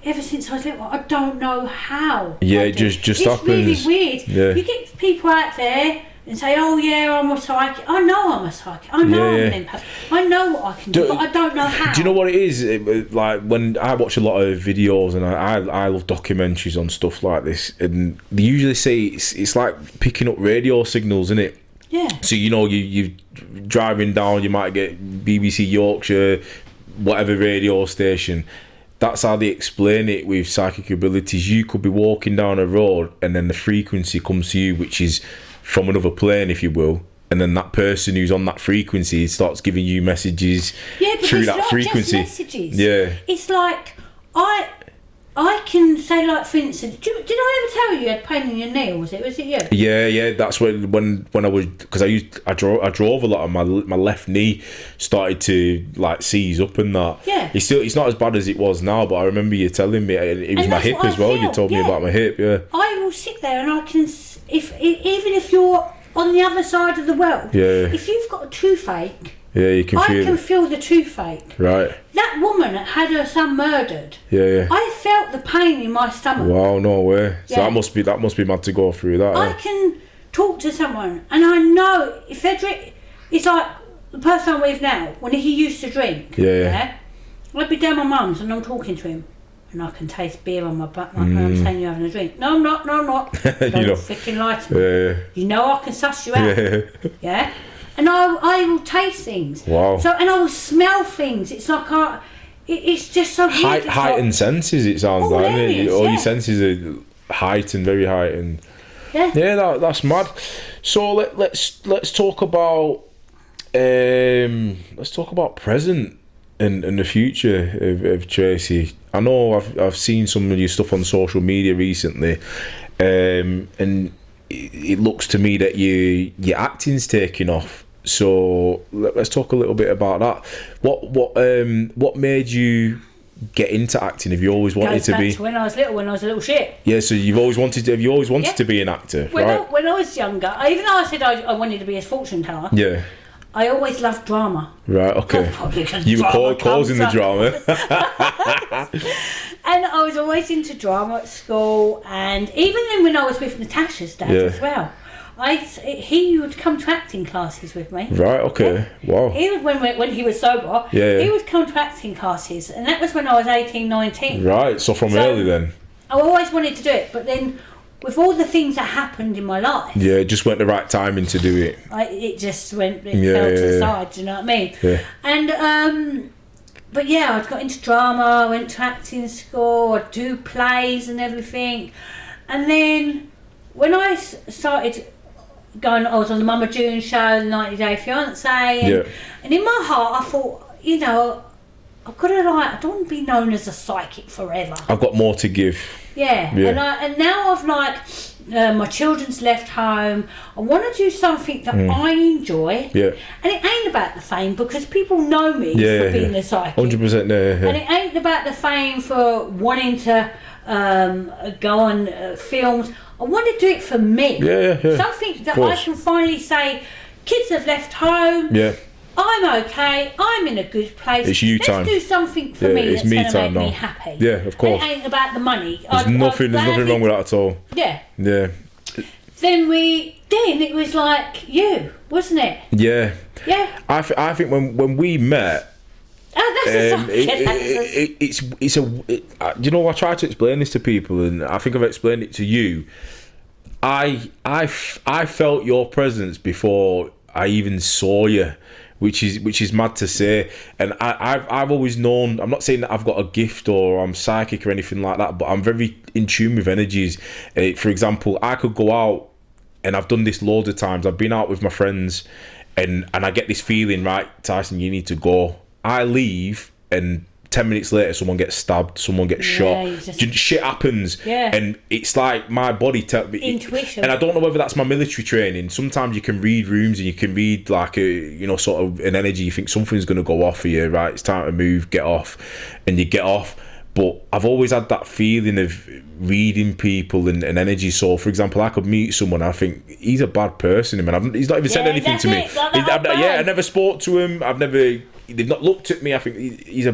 ever since I was little, I don't know how. Yeah, it just it's happens. It's really weird. Yeah. You get people out there and say, oh yeah, I'm a psychic. I know I'm a psychic. I know I'm an empath. I know what I can do, but I don't know how. Do you know what it is? Like when I watch a lot of videos and I love documentaries on stuff like this, and they usually say it's like picking up radio signals, isn't it? Yeah. So you know you're driving down, you might get BBC Yorkshire, whatever radio station. That's how they explain it with psychic abilities. You could be walking down a road and then the frequency comes to you, which is from another plane, if you will, and then that person who's on that frequency starts giving you messages through that frequency. Just messages. Yeah. It's like I can say, like, for instance, did I ever tell you had pain in your knee, or was it you? Yeah. That's when I was, because I drove a lot, and my left knee started to like seize up and that. Yeah. It's not as bad as it was now, but I remember you telling me it was my hip as well. You told me about my hip. Yeah. I will sit there and I can, even if you're on the other side of the world, if you've got a toothache. Yeah, you can feel it. I can feel the toothache. Right. That woman that had her son murdered. Yeah. I felt the pain in my stomach. Wow, no way. So that must be mad to go through that. I can talk to someone and I know if they're it's like the person I'm with now, when he used to drink. Yeah. I'd be down my mum's and I'm talking to him and I can taste beer on my butt and I'm saying you're having a drink. No, I'm not. Don't freaking lie to me. Yeah. You know I can suss you out. Yeah. And I will taste things. Wow. So and I will smell things. It's like it's just so weird. Heightened senses. It sounds like, isn't it? All your senses are heightened, very heightened. Yeah. Yeah, that's mad. So let's talk about present and the future of Tracey. I know I've seen some of your stuff on social media recently, and it looks to me that your acting's taking off. So let's talk a little bit about that. What made you get into acting? Have you always wanted to be? When I was little shit. Yeah, so you've always wanted to be an actor, right? When I was younger, even though I said I wanted to be a fortune teller. Yeah. I always loved drama. Right, okay. You were causing the drama. And I was always into drama at school, and even then when I was with Natasha's dad as well. He would come to acting classes with me. Right, okay. Yeah. Wow. He would, when he was sober, he would come to acting classes, and that was when I was 18, 19. Right, so early then. I always wanted to do it, but then with all the things that happened in my life... Yeah, it just went the right timing to do it. It just fell to the side, do you know what I mean? Yeah. And, but yeah, I got into drama, I went to acting school, I'd do plays and everything. And then when I started... I was on the Mama June show, the 90 Day Fiancé, and in my heart I thought, you know, I've got to I don't want to be known as a psychic forever. I've got more to give. Yeah. And now I've my children's left home. I want to do something that I enjoy. Yeah. And it ain't about the fame because people know me for being a psychic. 100%. And it ain't about the fame for wanting to go on films. I want to do it for me. Yeah. Something that I can finally say, kids have left home. Yeah. I'm okay. I'm in a good place. It's you time. Let's do something for me that's going to make me happy. Yeah, of course. It ain't about the money. There's nothing wrong with that at all. Yeah. Yeah. Then it was like you, wasn't it? Yeah. Yeah. I think when we met. Oh, that's you know, I try to explain this to people, and I think I've explained it to you. I felt your presence before I even saw you, which is mad to say. And I've always known. I'm not saying that I've got a gift or I'm psychic or anything like that, but I'm very in tune with energies. For example, I could go out, and I've done this loads of times. I've been out with my friends, and I get this feeling, right, Tyson, you need to go. I leave, and 10 minutes later, someone gets stabbed, someone gets shot. Shit happens. Yeah. And it's like my body tells me. Intuition. And I don't know whether that's my military training. Sometimes you can read rooms, and you can read like sort of an energy. You think something's going to go off here, right? It's time to move, get off. And you get off. But I've always had that feeling of reading people and energy. So, for example, I could meet someone, I think he's a bad person. He's not even said anything to me. I never spoke to him. They've not looked at me. I think he's a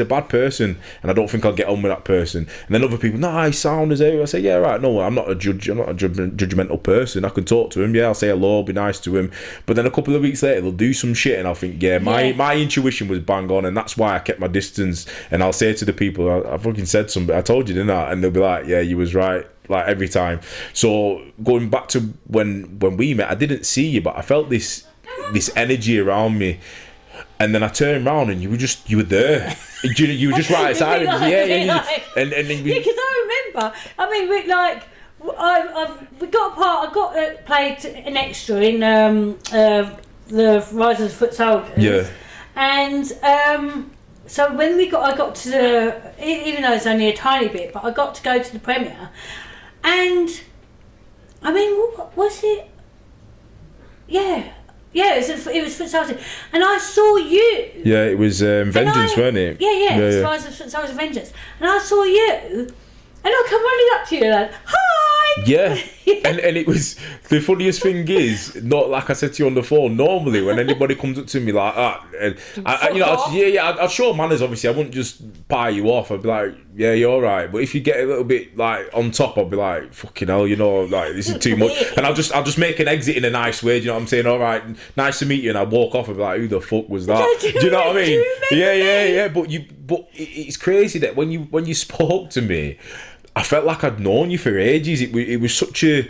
bad person, and I don't think I'll get on with that person. And then other people, I sound as though I say, yeah, right. No, I'm not a judge. I'm not a judgmental person. I can talk to him. Yeah, I'll say hello, be nice to him. But then a couple of weeks later, they'll do some shit, and I'll think, my intuition was bang on, and that's why I kept my distance. And I'll say to the people, I fucking said something. I told you, didn't I? And they'll be like, yeah, you was right. Like every time. So going back to when we met, I didn't see you, but I felt this energy around me. And then I turned around, and you were there. You were just right outside. Because I remember. I mean, we got a part. I played an extra in the Rise of the Foot Soldiers. Yeah. And so when I got to even though it's only a tiny bit, but I got to go to the premiere, and I mean, what was it? Yeah. Yeah, it was Foot Soldiers, and I saw you. Yeah, it was Vengeance, wasn't it? Yeah. It was Foot Soldiers Vengeance, and I saw you, and I come running up to you like, hi. Yeah, and it was the funniest thing is, not like I said to you on the phone. Normally, when anybody comes up to me like that, and I'd show manners. Obviously, I wouldn't just pie you off. I'd be like, yeah, you're all right. But if you get a little bit like on top, I'll be like, fucking hell, like this is too much. And I'll just make an exit in a nice way. Do you know what I'm saying? All right, nice to meet you. And I walk off and be like, who the fuck was that? Do you know what I mean? Yeah. But it's crazy that when you spoke to me, I felt like I'd known you for ages. It was such a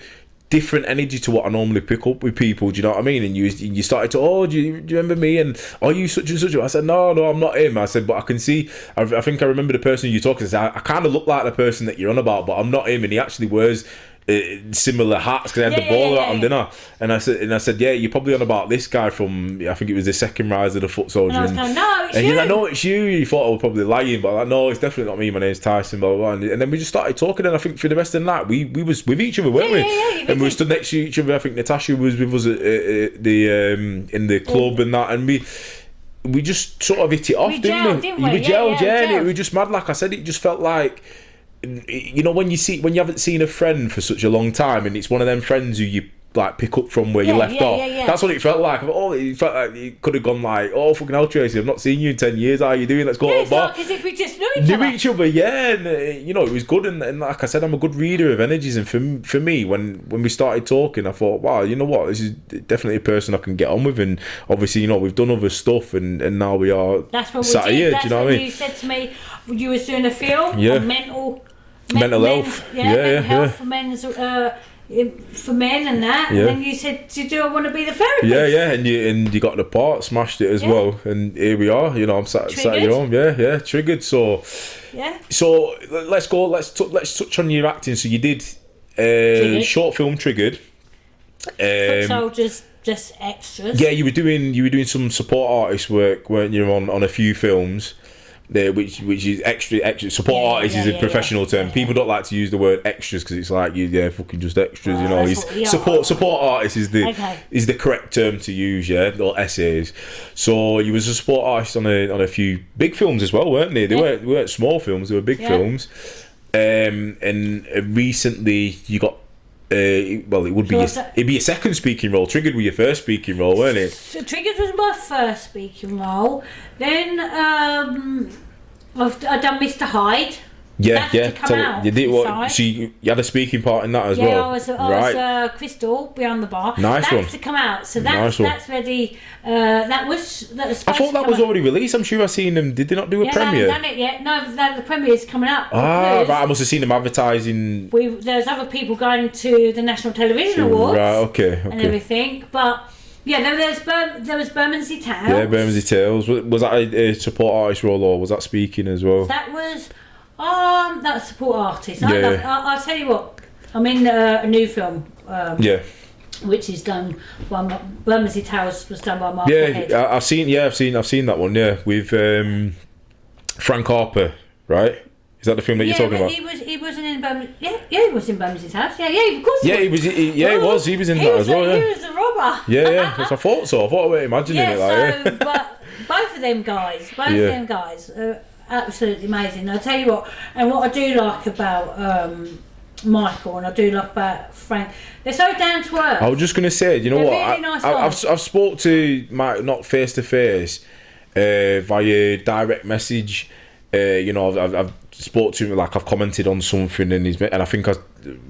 different energy to what I normally pick up with people. Do you know what I mean? And you started to, do you remember me? And are you such and such? I said, no, I'm not him. I said, but I can see. I think I remember the person you talking to. I kind of look like the person that you're on about, but I'm not him. And he actually wears similar hats because I had the ball out on dinner. And I said, yeah, you're probably on about this guy from, I think it was the second Rise of the Foot Soldier. And I was going, no, it's and you. He's like, no, it's you. You thought I was probably lying, but I'm like, no, it's definitely not me. My name's Tyson, blah, blah, blah. And then we just started talking, and I think for the rest of the night, we was with each other, weren't we? Yeah, and we stood next to each other. I think Natasha was with us at the in the club and that, and we just sort of hit it off, didn't we? We gelled, and it was just mad. Like I said, it just felt like, you know, when you haven't seen a friend for such a long time, and it's one of them friends who you like pick up from where you left off. That's what it felt like. It felt like it could have gone like, oh fucking hell, Tracy, I've not seen you in 10 years. How are you doing? Let's go to the bar. As if we just knew each other. Yeah. And you know, it was good. And like I said, I'm a good reader of energies. And for me, when we started talking, I thought, wow, you know what? This is definitely a person I can get on with. And obviously, you know, we've done other stuff, and now we are. That's what sat we did. here. That's do you know what what I mean? You said to me. You was doing a film on mental health. Mental health for men. For men and that, and then you said, "Do I want to be the therapist?" Yeah, and you got the part, smashed it as well, and here we are. You know, I'm sat at your home. Yeah, triggered. So let's go. Let's touch on your acting. So you did short film, Triggered. Foot Soldiers, just extras. Yeah, you were doing some support artist work, weren't you, on a few films. Which is extra support artist is a professional term. People don't like to use the word extras because it's like fucking just extras, you know. Support artist is the correct term to use, or essays. So you was a support artist on a few big films as well, weren't they? They weren't small films; they were big films. And recently you got Well, it would be it'd be your second speaking role. Triggered with your first speaking role, weren't it? So Triggered was my first speaking role. Then I've done Mr. Hyde. Yeah, You did what? So you had a speaking part in that as well. Yeah, I was Crystal behind the bar. Nice one. That's to come out. So that's where the that was. I thought that was already released. I'm sure I've seen them. Did they not do a premiere? They haven't done it yet. No, the premiere's coming up. Right. I must have seen them advertising. There's other people going to the National Television Awards. Right. Okay. And everything, but. Yeah, there was Bermondsey Tales. Yeah, Bermondsey Tales. Was that a support artist role or was that speaking as well? That was support artist. I'll tell you what. I'm in a new film. Which is done by Bermondsey Tales was done by Mark. Yeah, I've seen that one. Yeah, with Frank Harper, right? Is that the film that you're talking about? He wasn't in Bermondsey. Yeah, he was in Bermondsey's house. Yeah, of course. He was. He was in that as well. He was a robber. Yeah. I thought so. I thought about imagining it like. But both of them guys, are absolutely amazing. I'll tell you what, and what I do like about Michael, and I do like about Frank, they're so down to earth. I was just gonna say, you know what? Really nice I've spoke to Mike, not face to face, via direct message. I've spoke to him, like I've commented on something, and I think I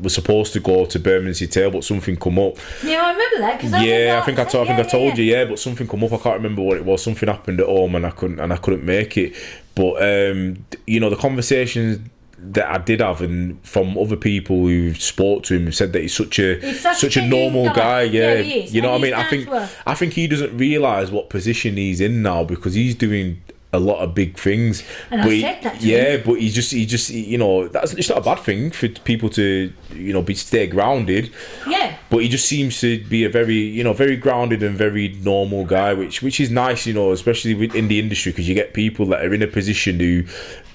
was supposed to go to Bermondsey Tale, but something come up. Yeah, I remember that. I told you. Yeah, but something come up. I can't remember what it was. Something happened at home, and I couldn't make it. But the conversations that I did have, and from other people who spoke to him, said that he's such a normal guy. Yeah, he is. You know what I mean? I think he doesn't realise what position he's in now, because he's doing a lot of big things. And I said that to him. But he just it's not a bad thing for people to stay grounded. Yeah. But he just seems to be a very grounded and very normal guy, which is nice, especially in the industry, because you get people that are in a position who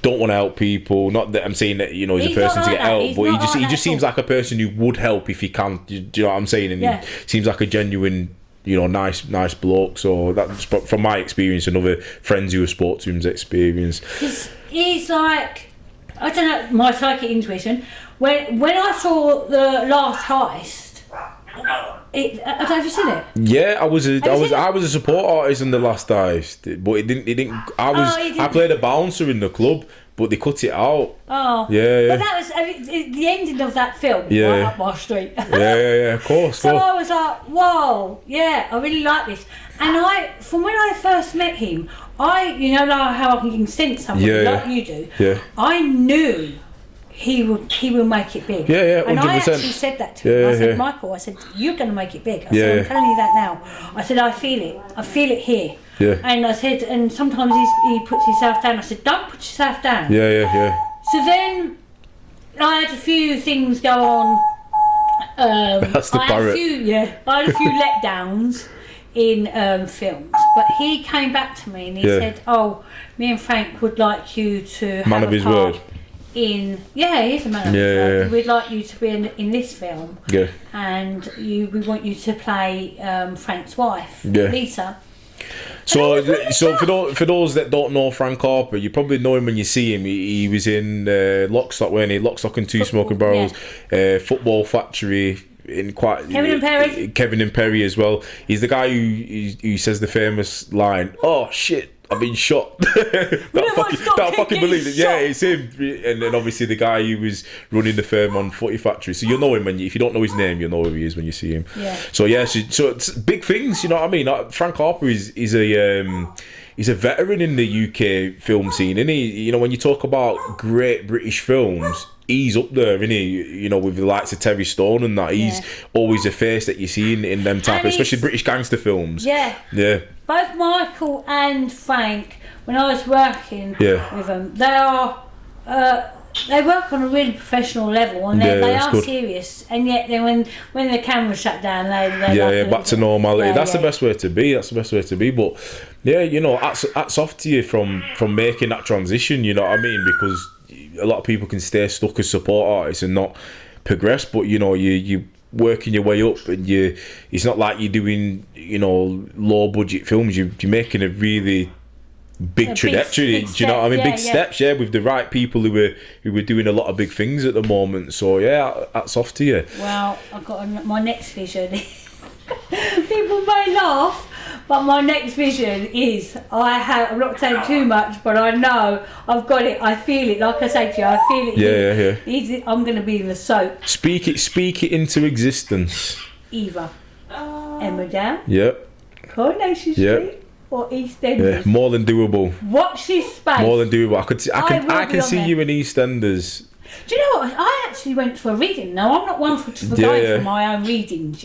don't want to help people. Not that I'm saying that he's a person to get help, but he just seems like a person who would help if he can. Do you know what I'm saying? And he seems like a genuine, nice bloke. So that's from my experience and other friends who have spoke to him's experience. He's like, I don't know, my psychic intuition. When I saw the last heist, I don't know if you've seen it. Yeah, I was a support artist in the last heist, but it didn't. I played a bouncer in the club, but they cut it out. Oh. Yeah. But that was the ending of that film. Yeah. Right up my street. Yeah. Of course. So I was like, whoa, yeah, I really like this. And from when I first met him, like how I can sense somebody like you do. Yeah. I knew he will make it big. Yeah, 100%. And I actually said that to him. I said, Michael, you're going to make it big. I said, I'm telling you that now. I said, I feel it here. Yeah. And I said, and sometimes he puts himself down. I said, don't put yourself down. Yeah. So then I had a few things go on. That's the parrot. I had a few letdowns in films, but he came back to me and he said, me and Frank would like you to have a part word. He is a man of his word. We'd like you to be in this film, and we want you to play Frank's wife, Lisa. So for those that don't know Frank Harper, you probably know him when you see him. He was in Lock, Stock, weren't he? Lock, Stock and Two Smoking Barrels, Football Factory. Kevin and Perry as well. He's the guy who says the famous line, "Oh shit, I've been shot." that fucking believe it. Yeah, it's him. And then obviously the guy who was running the firm on Footy Factory. So you'll know him if you don't know his name, you'll know who he is when you see him. Yeah. So so it's big things. You know what I mean? Frank Harper is he's a veteran in the UK film scene, isn't he? When you talk about great British films, he's up there, isn't he? With the likes of Terry Stone and that. He's always a face that you see in them type, especially British gangster films. Yeah. Both Michael and Frank, when I was working with them, they work on a really professional level, and they are good. Serious, and yet then when the camera's shut down, they back to normality. That's the best way to be. But hats off to you from making that transition. You know what I mean? Because a lot of people can stay stuck as support artists and not progress. But you working your way up, and it's not like you're doing low budget films. You're making a really big trajectory. Do you know what I mean? Big steps, with the right people who were doing a lot of big things at the moment. So yeah, hats off to you. Well, I've got my next vision. People may laugh, but my next vision is I'm not saying too much, but I know I've got it. I feel it. Like I say to you, I feel it. Yeah. I'm going to be in the soap. Speak it into existence. Either Emma Down. Yep. Coronation Street. Or EastEnders. Yeah, more than doable. Watch this space. More than doable. I can see you in EastEnders. Do you know what? I actually went for a reading. Now, I'm not one for going for my own readings,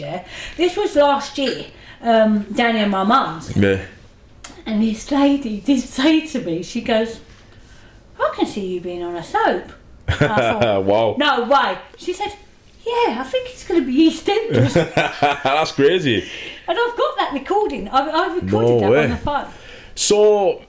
This was last year, down in my mum's. Yeah. And this lady did say to me, she goes, I can see you being on a soap. I thought, wow. No way. She said, yeah, I think it's going to be EastEnders. That's crazy. And I've got that recording. I've recorded that on the phone. So,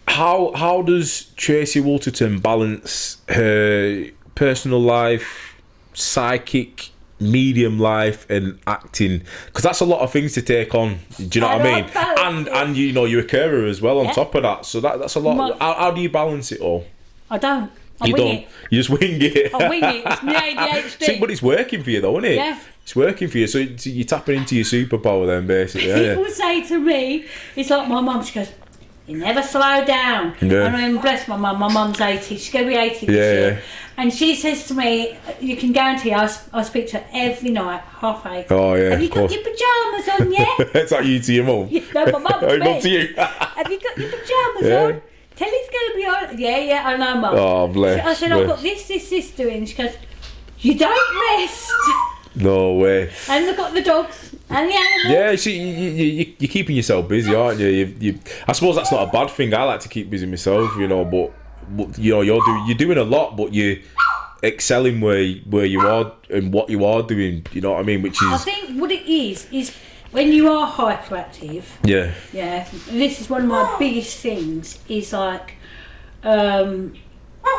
how does Tracey Woolterton balance her personal life, psychic medium life, and acting? Because that's a lot of things to take on. Do you know what I mean? And you're a carer as well on top of that. So that's a lot. How do you balance it all? I don't. You just wing it. I wing it. It's my ADHD. But it's working for you though, isn't it? Yeah. It's working for you. So you're tapping into your superpower then, basically. People say to me, it's like my mum, she goes, you never slow down. Yeah. And I'm bless my mum. My mum's 80. She's going to be 80 this year. And she says to me, you can guarantee I speak to her every night, 8:30. Oh, yeah. Have you got your pyjamas on yet? It's like you to your mum. No, my mum to me. To you. Have you got your pyjamas on? Telly's going to be on. Yeah, I know, Mum. Oh, bless. I said, I've got this doing. She goes, you don't rest. No way. And I've got the dogs and the animals. Yeah, see, you're keeping yourself busy, aren't you? I suppose that's not a bad thing. I like to keep busy myself, but you're doing a lot, but you're excelling where you are and what you are doing. You know what I mean? Which is, I think what it is when you are hyperactive. Yeah. This is one of my biggest things. Is like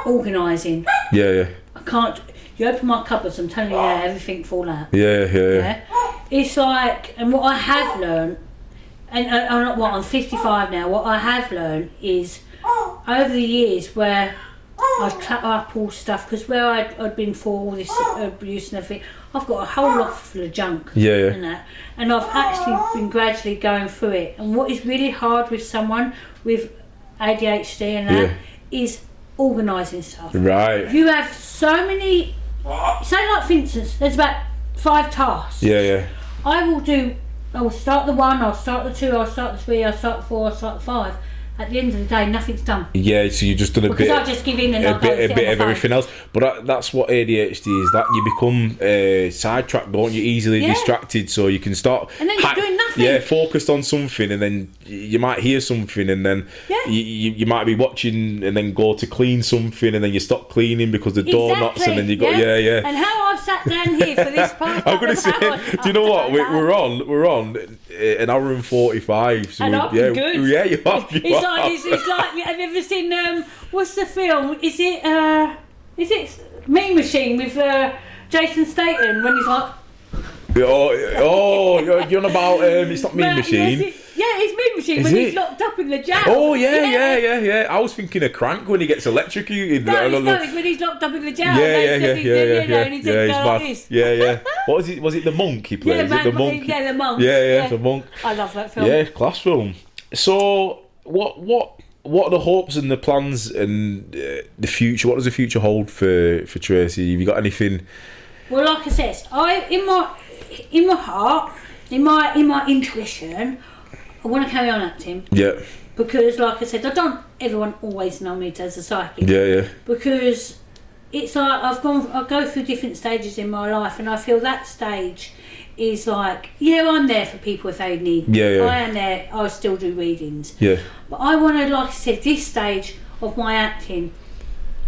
organising. Yeah. I can't. You open my cupboards, I'm telling you, everything fall out. Yeah. It's like, and what I have learned, and I'm 55 now. What I have learned is over the years where I've trapped up all stuff, because where I'd been for all this abuse and everything, I've got a whole lot full of junk. And that, and I've actually been gradually going through it. And what is really hard with someone with ADHD and that is organising stuff. Right. You have so many. Say like for instance, there's about 5 tasks. I will start the 1, I'll start the 2, I'll start the 3, I'll start the 4, I'll start the 5. At the end of the day, nothing's done. Yeah, so you just done because I just give in and a bit of everything else. But that's what ADHD is. That you become sidetracked, don't you? Easily distracted, so you can start. And then you're doing nothing. Yeah, focused on something, and then you might hear something, and then you might be watching, and then go to clean something, and then you stop cleaning because the door knocks, and then you go, And how I've sat down here for this past. I'm gonna say, do you know what? We're on an hour and 45. So and I've been good. Yeah, you have. It's like, have you ever seen what's the film? Is it Mean Machine with Jason Statham when he's like, you're on about it's not Mean Machine. It's Mean Machine when he's locked up in the jail. Oh yeah. I was thinking of Crank when he gets electrocuted. No, it's when he's locked up in the jail. Yeah. What was it? Was it the monk he plays? The monk. Yeah, the monk. I love that film. Yeah, class film. So what are the hopes and the plans and the future? What does the future hold for Tracey? Have you got anything? Well, like I said, in my heart, in my intuition, I want to carry on acting. Yeah. Because, like I said, everyone always know me as a psychic. Yeah. Because it's like I go through different stages in my life, and I feel that stage is like, I'm there for people if they need me. I am there. I still do readings. Yeah. But I want to, like I said, this stage of my acting,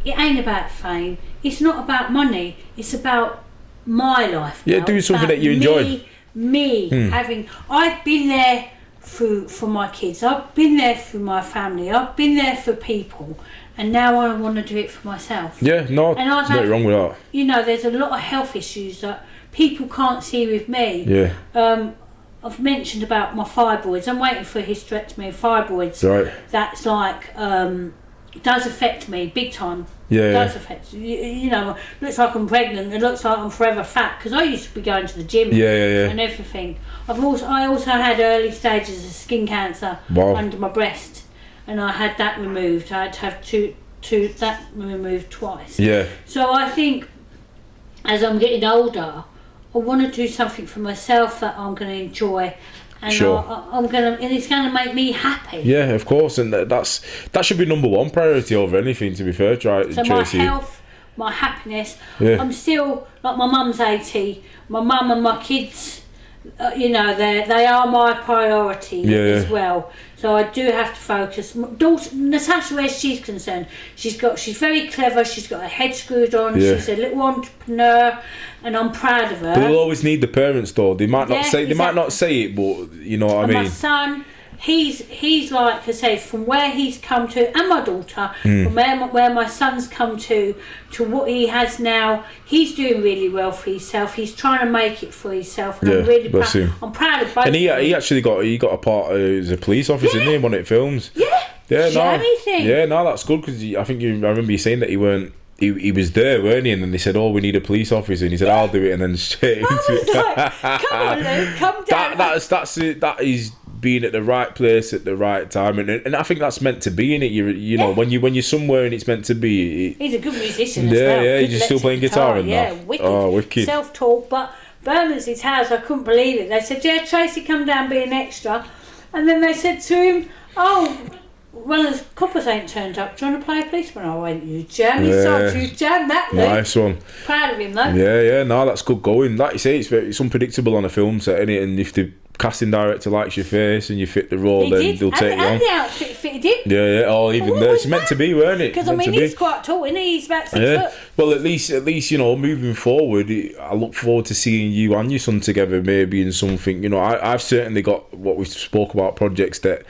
it ain't about fame. It's not about money. It's about my life. Yeah, doing something that you enjoy. Having. I've been there for my kids. I've been there for my family. I've been there for people. And now I want to do it for myself. Yeah, no, there's nothing wrong with that. There's a lot of health issues that people can't see with me. Yeah. I've mentioned about my fibroids. I'm waiting for a hysterectomy of fibroids. Right. That's like does affect me big time. Does affect you know. Looks like I'm pregnant. It looks like I'm forever fat because I used to be going to the gym and everything. I also had early stages of skin cancer under my breast, and I had that removed. I had to have that removed twice. Yeah. So I think as I'm getting older, I want to do something for myself that I'm going to enjoy. And and it's going to make me happy. Yeah, of course, and that should be number one priority over anything. To be fair, Tracy. So my health, my happiness. I'm still like my mum's 80. My mum and my kids, you know, they are my priority as well. So I do have to focus. Daughter, Natasha, where she's concerned, she's very clever. She's got her head screwed on. Yeah. She's a little entrepreneur, and I'm proud of her. But we'll always need the parents, though. They might not say. They might not say it, but you know what I mean. My son, he's like I say, from where he's come to, and my daughter, from where my son's come to what he has now. He's doing really well for himself. He's trying to make it for himself. And I'm really proud. I'm proud of both. And he actually got a part as a police officer, didn't he, when it films? Yeah, that's good because I remember you saying that he weren't. He was there, weren't he? And then they said, "Oh, we need a police officer," and he said, "I'll do it," and then straight into it. Like, come on, Luke, come down. That's it. That is being at the right place at the right time, and I think that's meant to be in it. You know, when you're somewhere and it's meant to be. He's a good musician as well. Yeah, he's still playing guitar and that. Wicked. Oh, wicked. Self-taught, but Bermondsey's house, I couldn't believe it. They said, "Yeah, Tracy, come down, be an extra," and then they said to him, "Oh, one of the coppers ain't turned up. Do you want to play a policeman?" I went, "You jam your songs, you jam that, Luke." Nice one. Proud of him, though. Yeah, no, that's good going. Like you say, it's unpredictable on a film set, innit? And if the casting director likes your face and you fit the role, then they'll take you on. And the outfit fitted him. Yeah. Oh, even there, it's meant to be, weren't it? Because I mean, he's quite tall, isn't he? He's about 6 foot. Well, at least you know, moving forward, I look forward to seeing you and your son together, maybe in something. You know, I've certainly got what we spoke about, projects that.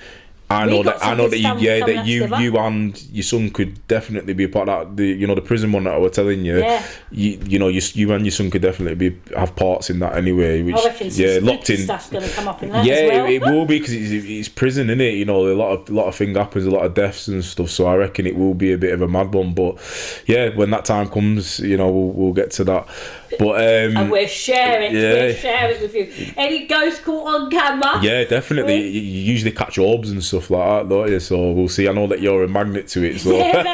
I know that you and your son could definitely be a part of that. The prison one that I was telling you. Yeah. You and your son could definitely have parts in that anyway. Which, I reckon locked in stuff's going to come up in that as well. It will be because it's prison, isn't it? You know, a lot of things happens, a lot of deaths and stuff. So I reckon it will be a bit of a mad one. But yeah, when that time comes, you know, we'll get to that. But and we'll share it. We'll share it with you. Any ghost caught on camera? Yeah, definitely. You usually catch orbs and stuff like that, don't you? So we'll see. I know that you're a magnet to it. So tell me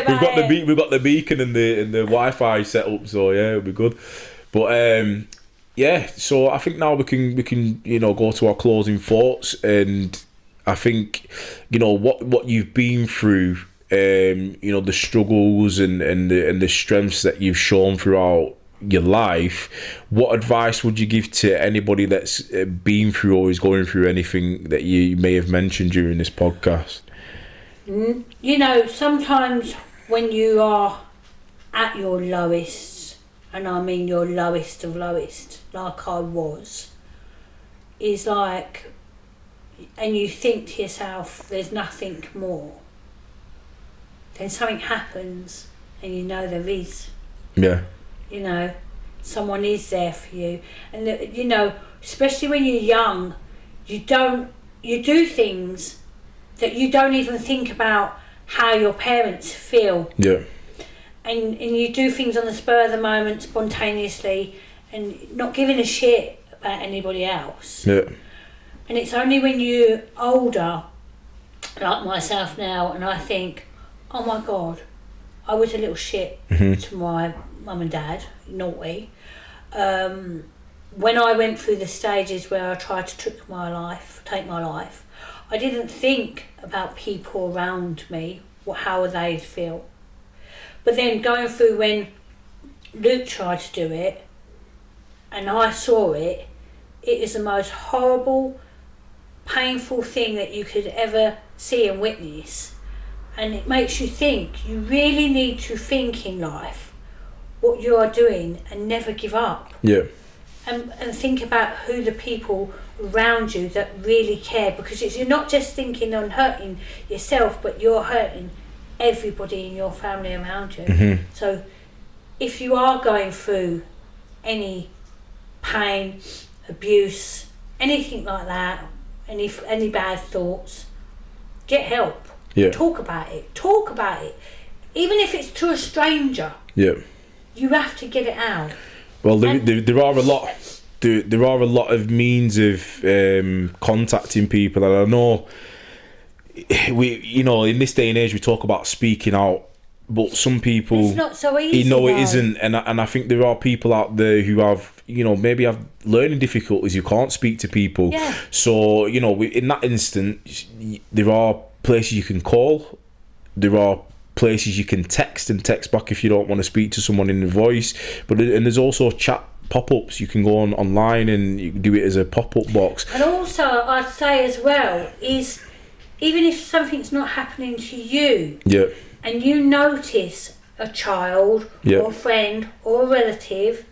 about it. We've got the beacon and the Wi-Fi set up. So yeah, it'll be good. But so I think now we can go to our closing thoughts, and I think what you've been through. The struggles and the strengths that you've shown throughout your life. What advice would you give to anybody that's been through or is going through anything that you may have mentioned during this podcast? Sometimes when you are at your lowest, and I mean your lowest of lowest, like I was, is like, and you think to yourself, there's nothing more. Then something happens and you know there is. Yeah. Someone is there for you. And, especially when you're young, you do things that you don't even think about how your parents feel. Yeah. And you do things on the spur of the moment, spontaneously, and not giving a shit about anybody else. Yeah. And it's only when you're older, like myself now, and I think, oh my God, I was a little shit to my mum and dad, naughty. When I went through the stages where I tried to take my life, I didn't think about people around me, how they'd feel. But then going through when Luke tried to do it, and I saw it, it is the most horrible, painful thing that you could ever see and witness. And it makes you think, you really need to think in life what you are doing and never give up. Yeah. And think about who the people around you that really care, because you're not just thinking on hurting yourself, but you're hurting everybody in your family around you. So if you are going through any pain, abuse, anything like that, any bad thoughts, get help. Yeah. Talk about it. Even if it's to a stranger. Yeah. You have to get it out. Well, there are a lot. There are a lot of means of contacting people, and I know in this day and age we talk about speaking out, but some people, it's not so easy. It isn't, and I think there are people out there who have maybe have learning difficulties, who can't speak to people. Yeah. So in that instance, there are places you can call. There are places you can text back if you don't want to speak to someone in the voice. And there's also chat pop-ups. You can go online and you can do it as a pop-up box. And also, I'd say as well, is even if something's not happening to you, yeah, and you notice a child or a friend or a relative,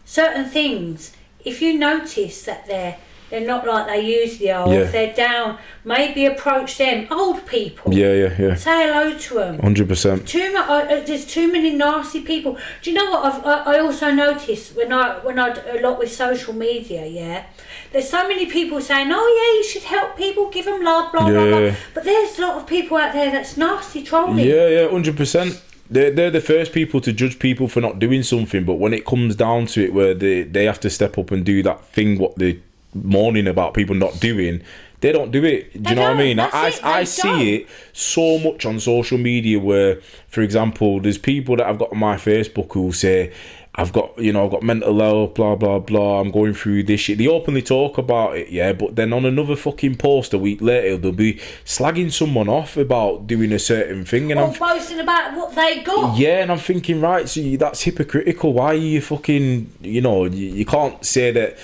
certain things, if you notice that they're not like they usually are, or if they're down, maybe approach them. Old people. Yeah. Say hello to them. 100%. There's too many nasty people. Do you know what? I also noticed when I do a lot with social media. Yeah, there's so many people saying, "Oh yeah, you should help people, give them love, blah blah blah." But there's a lot of people out there that's nasty trolling. Yeah, 100%. They're the first people to judge people for not doing something, but when it comes down to it, where they have to step up and do that thing what they moaning about people not doing, they don't do it. Do you know what I mean? I see it so much on social media where, for example, there's people that I've got on my Facebook who say, I've got mental health, blah blah blah, I'm going through this shit. They openly talk about it, yeah, but then on another fucking post a week later they'll be slagging someone off about doing a certain thing, and I'm boasting about what they got. Yeah, and I'm thinking, right, so that's hypocritical. Why are you fucking, you can't say that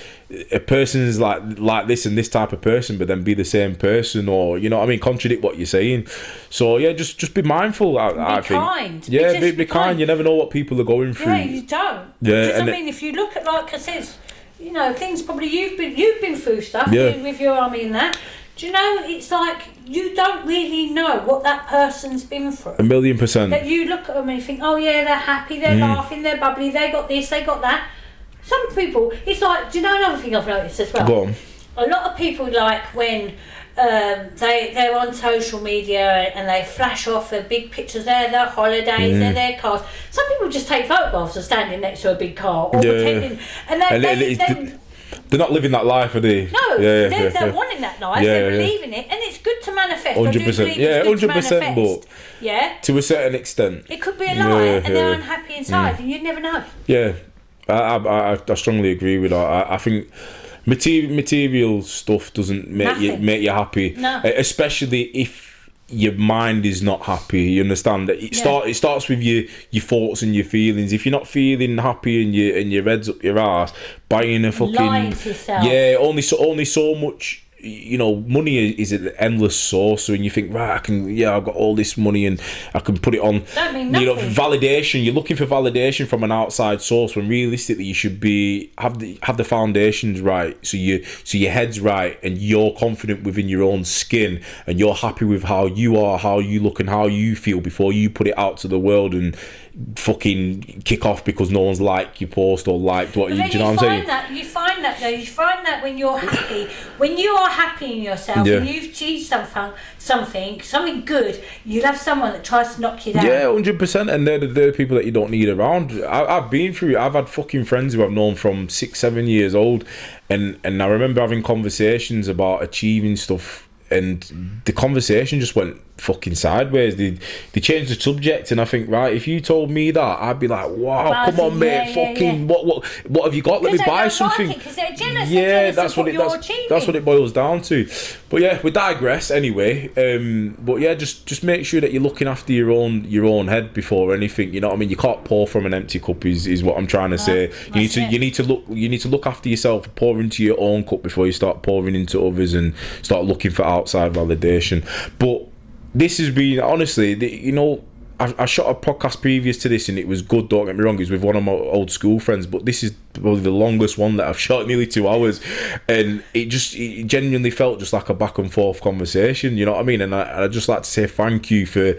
a person's like this and this type of person, but then be the same person, or contradict what you're saying. So yeah, just be mindful. I think. Kind. Yeah, be kind. You never know what people are going through. Yeah, you don't. Yeah, because if you look at, like I said, things probably you've been through stuff with your army and that. Do you know, it's like you don't really know what that person's been through. 1,000,000%. That you look at them and you think, oh yeah, they're happy, they're laughing, they're bubbly, they got this, they got that. Some people, it's like, do you know another thing I've noticed as well? Go on. A lot of people, like when they're on social media and they flash off their big pictures, their holidays, their cars. Some people just take photographs of standing next to a big car or pretending, and they're not living that life, are they? No, they're wanting that life. They're believing it, and it's good to manifest. 100%. Yeah, 100%. But to a certain extent, it could be a lie, and they're unhappy inside, and you'd never know. Yeah, I strongly agree with that. I think material stuff doesn't make you happy, especially if your mind is not happy. You understand that it starts with your thoughts and your feelings. If you're not feeling happy and your head's up your ass, buying a fucking lying to yourself. only so much. Money is an endless source, and you think, right, I've got all this money and I can put it on. Don't mean nothing. Validation. You're looking for validation from an outside source when realistically you should have the foundations right, so your head's right and you're confident within your own skin and you're happy with how you are, how you look and how you feel before you put it out to the world and fucking kick off because no one's liked your post or liked what you. Do you know what I'm saying? You find that when you're happy, when you are happy in yourself, and you've achieved something good, you'll have someone that tries to knock you down. Yeah, 100%, and they're the people that you don't need around. I've been through it. I've had fucking friends who I've known from 6-7 years old, and I remember having conversations about achieving stuff, and the conversation just went fucking sideways. They changed the subject, and I think, right, if you told me that, I'd be like, wow, come on, mate, what have you got? Let me buy something. Because they're jealous. Yeah, that's what it boils down to. But yeah, we digress anyway. But yeah, just make sure that you're looking after your own head before anything. You know what I mean? You can't pour from an empty cup. Is what I'm trying to say. You need to look after yourself. Pour into your own cup before you start pouring into others and start looking for outside validation. But this has been, honestly, I shot a podcast previous to this and it was good, don't get me wrong. It was with one of my old school friends, but this is probably the longest one that I've shot, nearly 2 hours, and it genuinely felt just like a back and forth conversation, you know what I mean? And I'd just like to say thank you for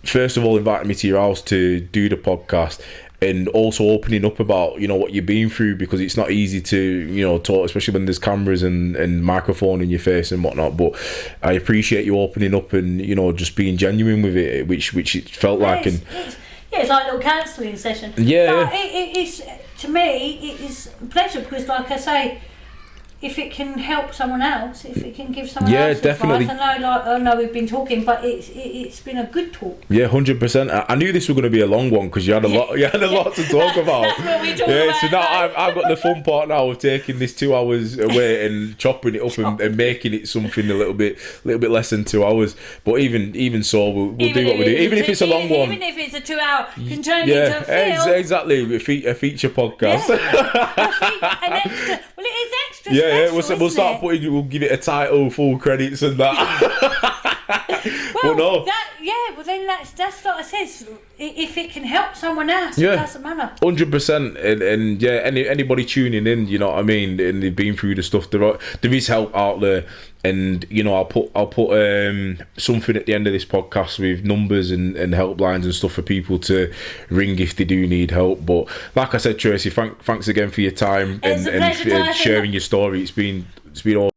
first of all inviting me to your house to do the podcast, and also opening up about, you know, what you've been through, because it's not easy to, you know, talk, especially when there's cameras and microphone in your face and whatnot. But I appreciate you opening up and, you know, just being genuine with it, which it felt like. It's like a little counselling session. Yeah. But it's, to me, it is a pleasure, because, like I say, if it can help someone else, if it can give someone else definitely. advice, I know we've been talking, but it's been a good talk. Yeah, 100%. I knew this was going to be a long one, because you had a lot. You had a lot to talk about. That's what we talk about. So now I've got the fun part now of taking this 2 hours away and chopping it up and making it something a little bit less than 2 hours. But even so, we'll do what we do. Even if it's a long one. Even if it's a 2 hour, can turn into a film. Exactly. A feature podcast. An extra. Well, it is extra. Yeah, special, we'll start putting. We'll give it a title, full credits, and that. Well, but no. Well then that's what I says. If it can help someone else, it doesn't matter. 100%, and yeah, anybody tuning in, you know what I mean, and they've been through the stuff. There is help out there, and you know, I'll put something at the end of this podcast with numbers and helplines and stuff for people to ring if they do need help. But like I said, Tracey, thanks again for your time and sharing your story. It's been awesome.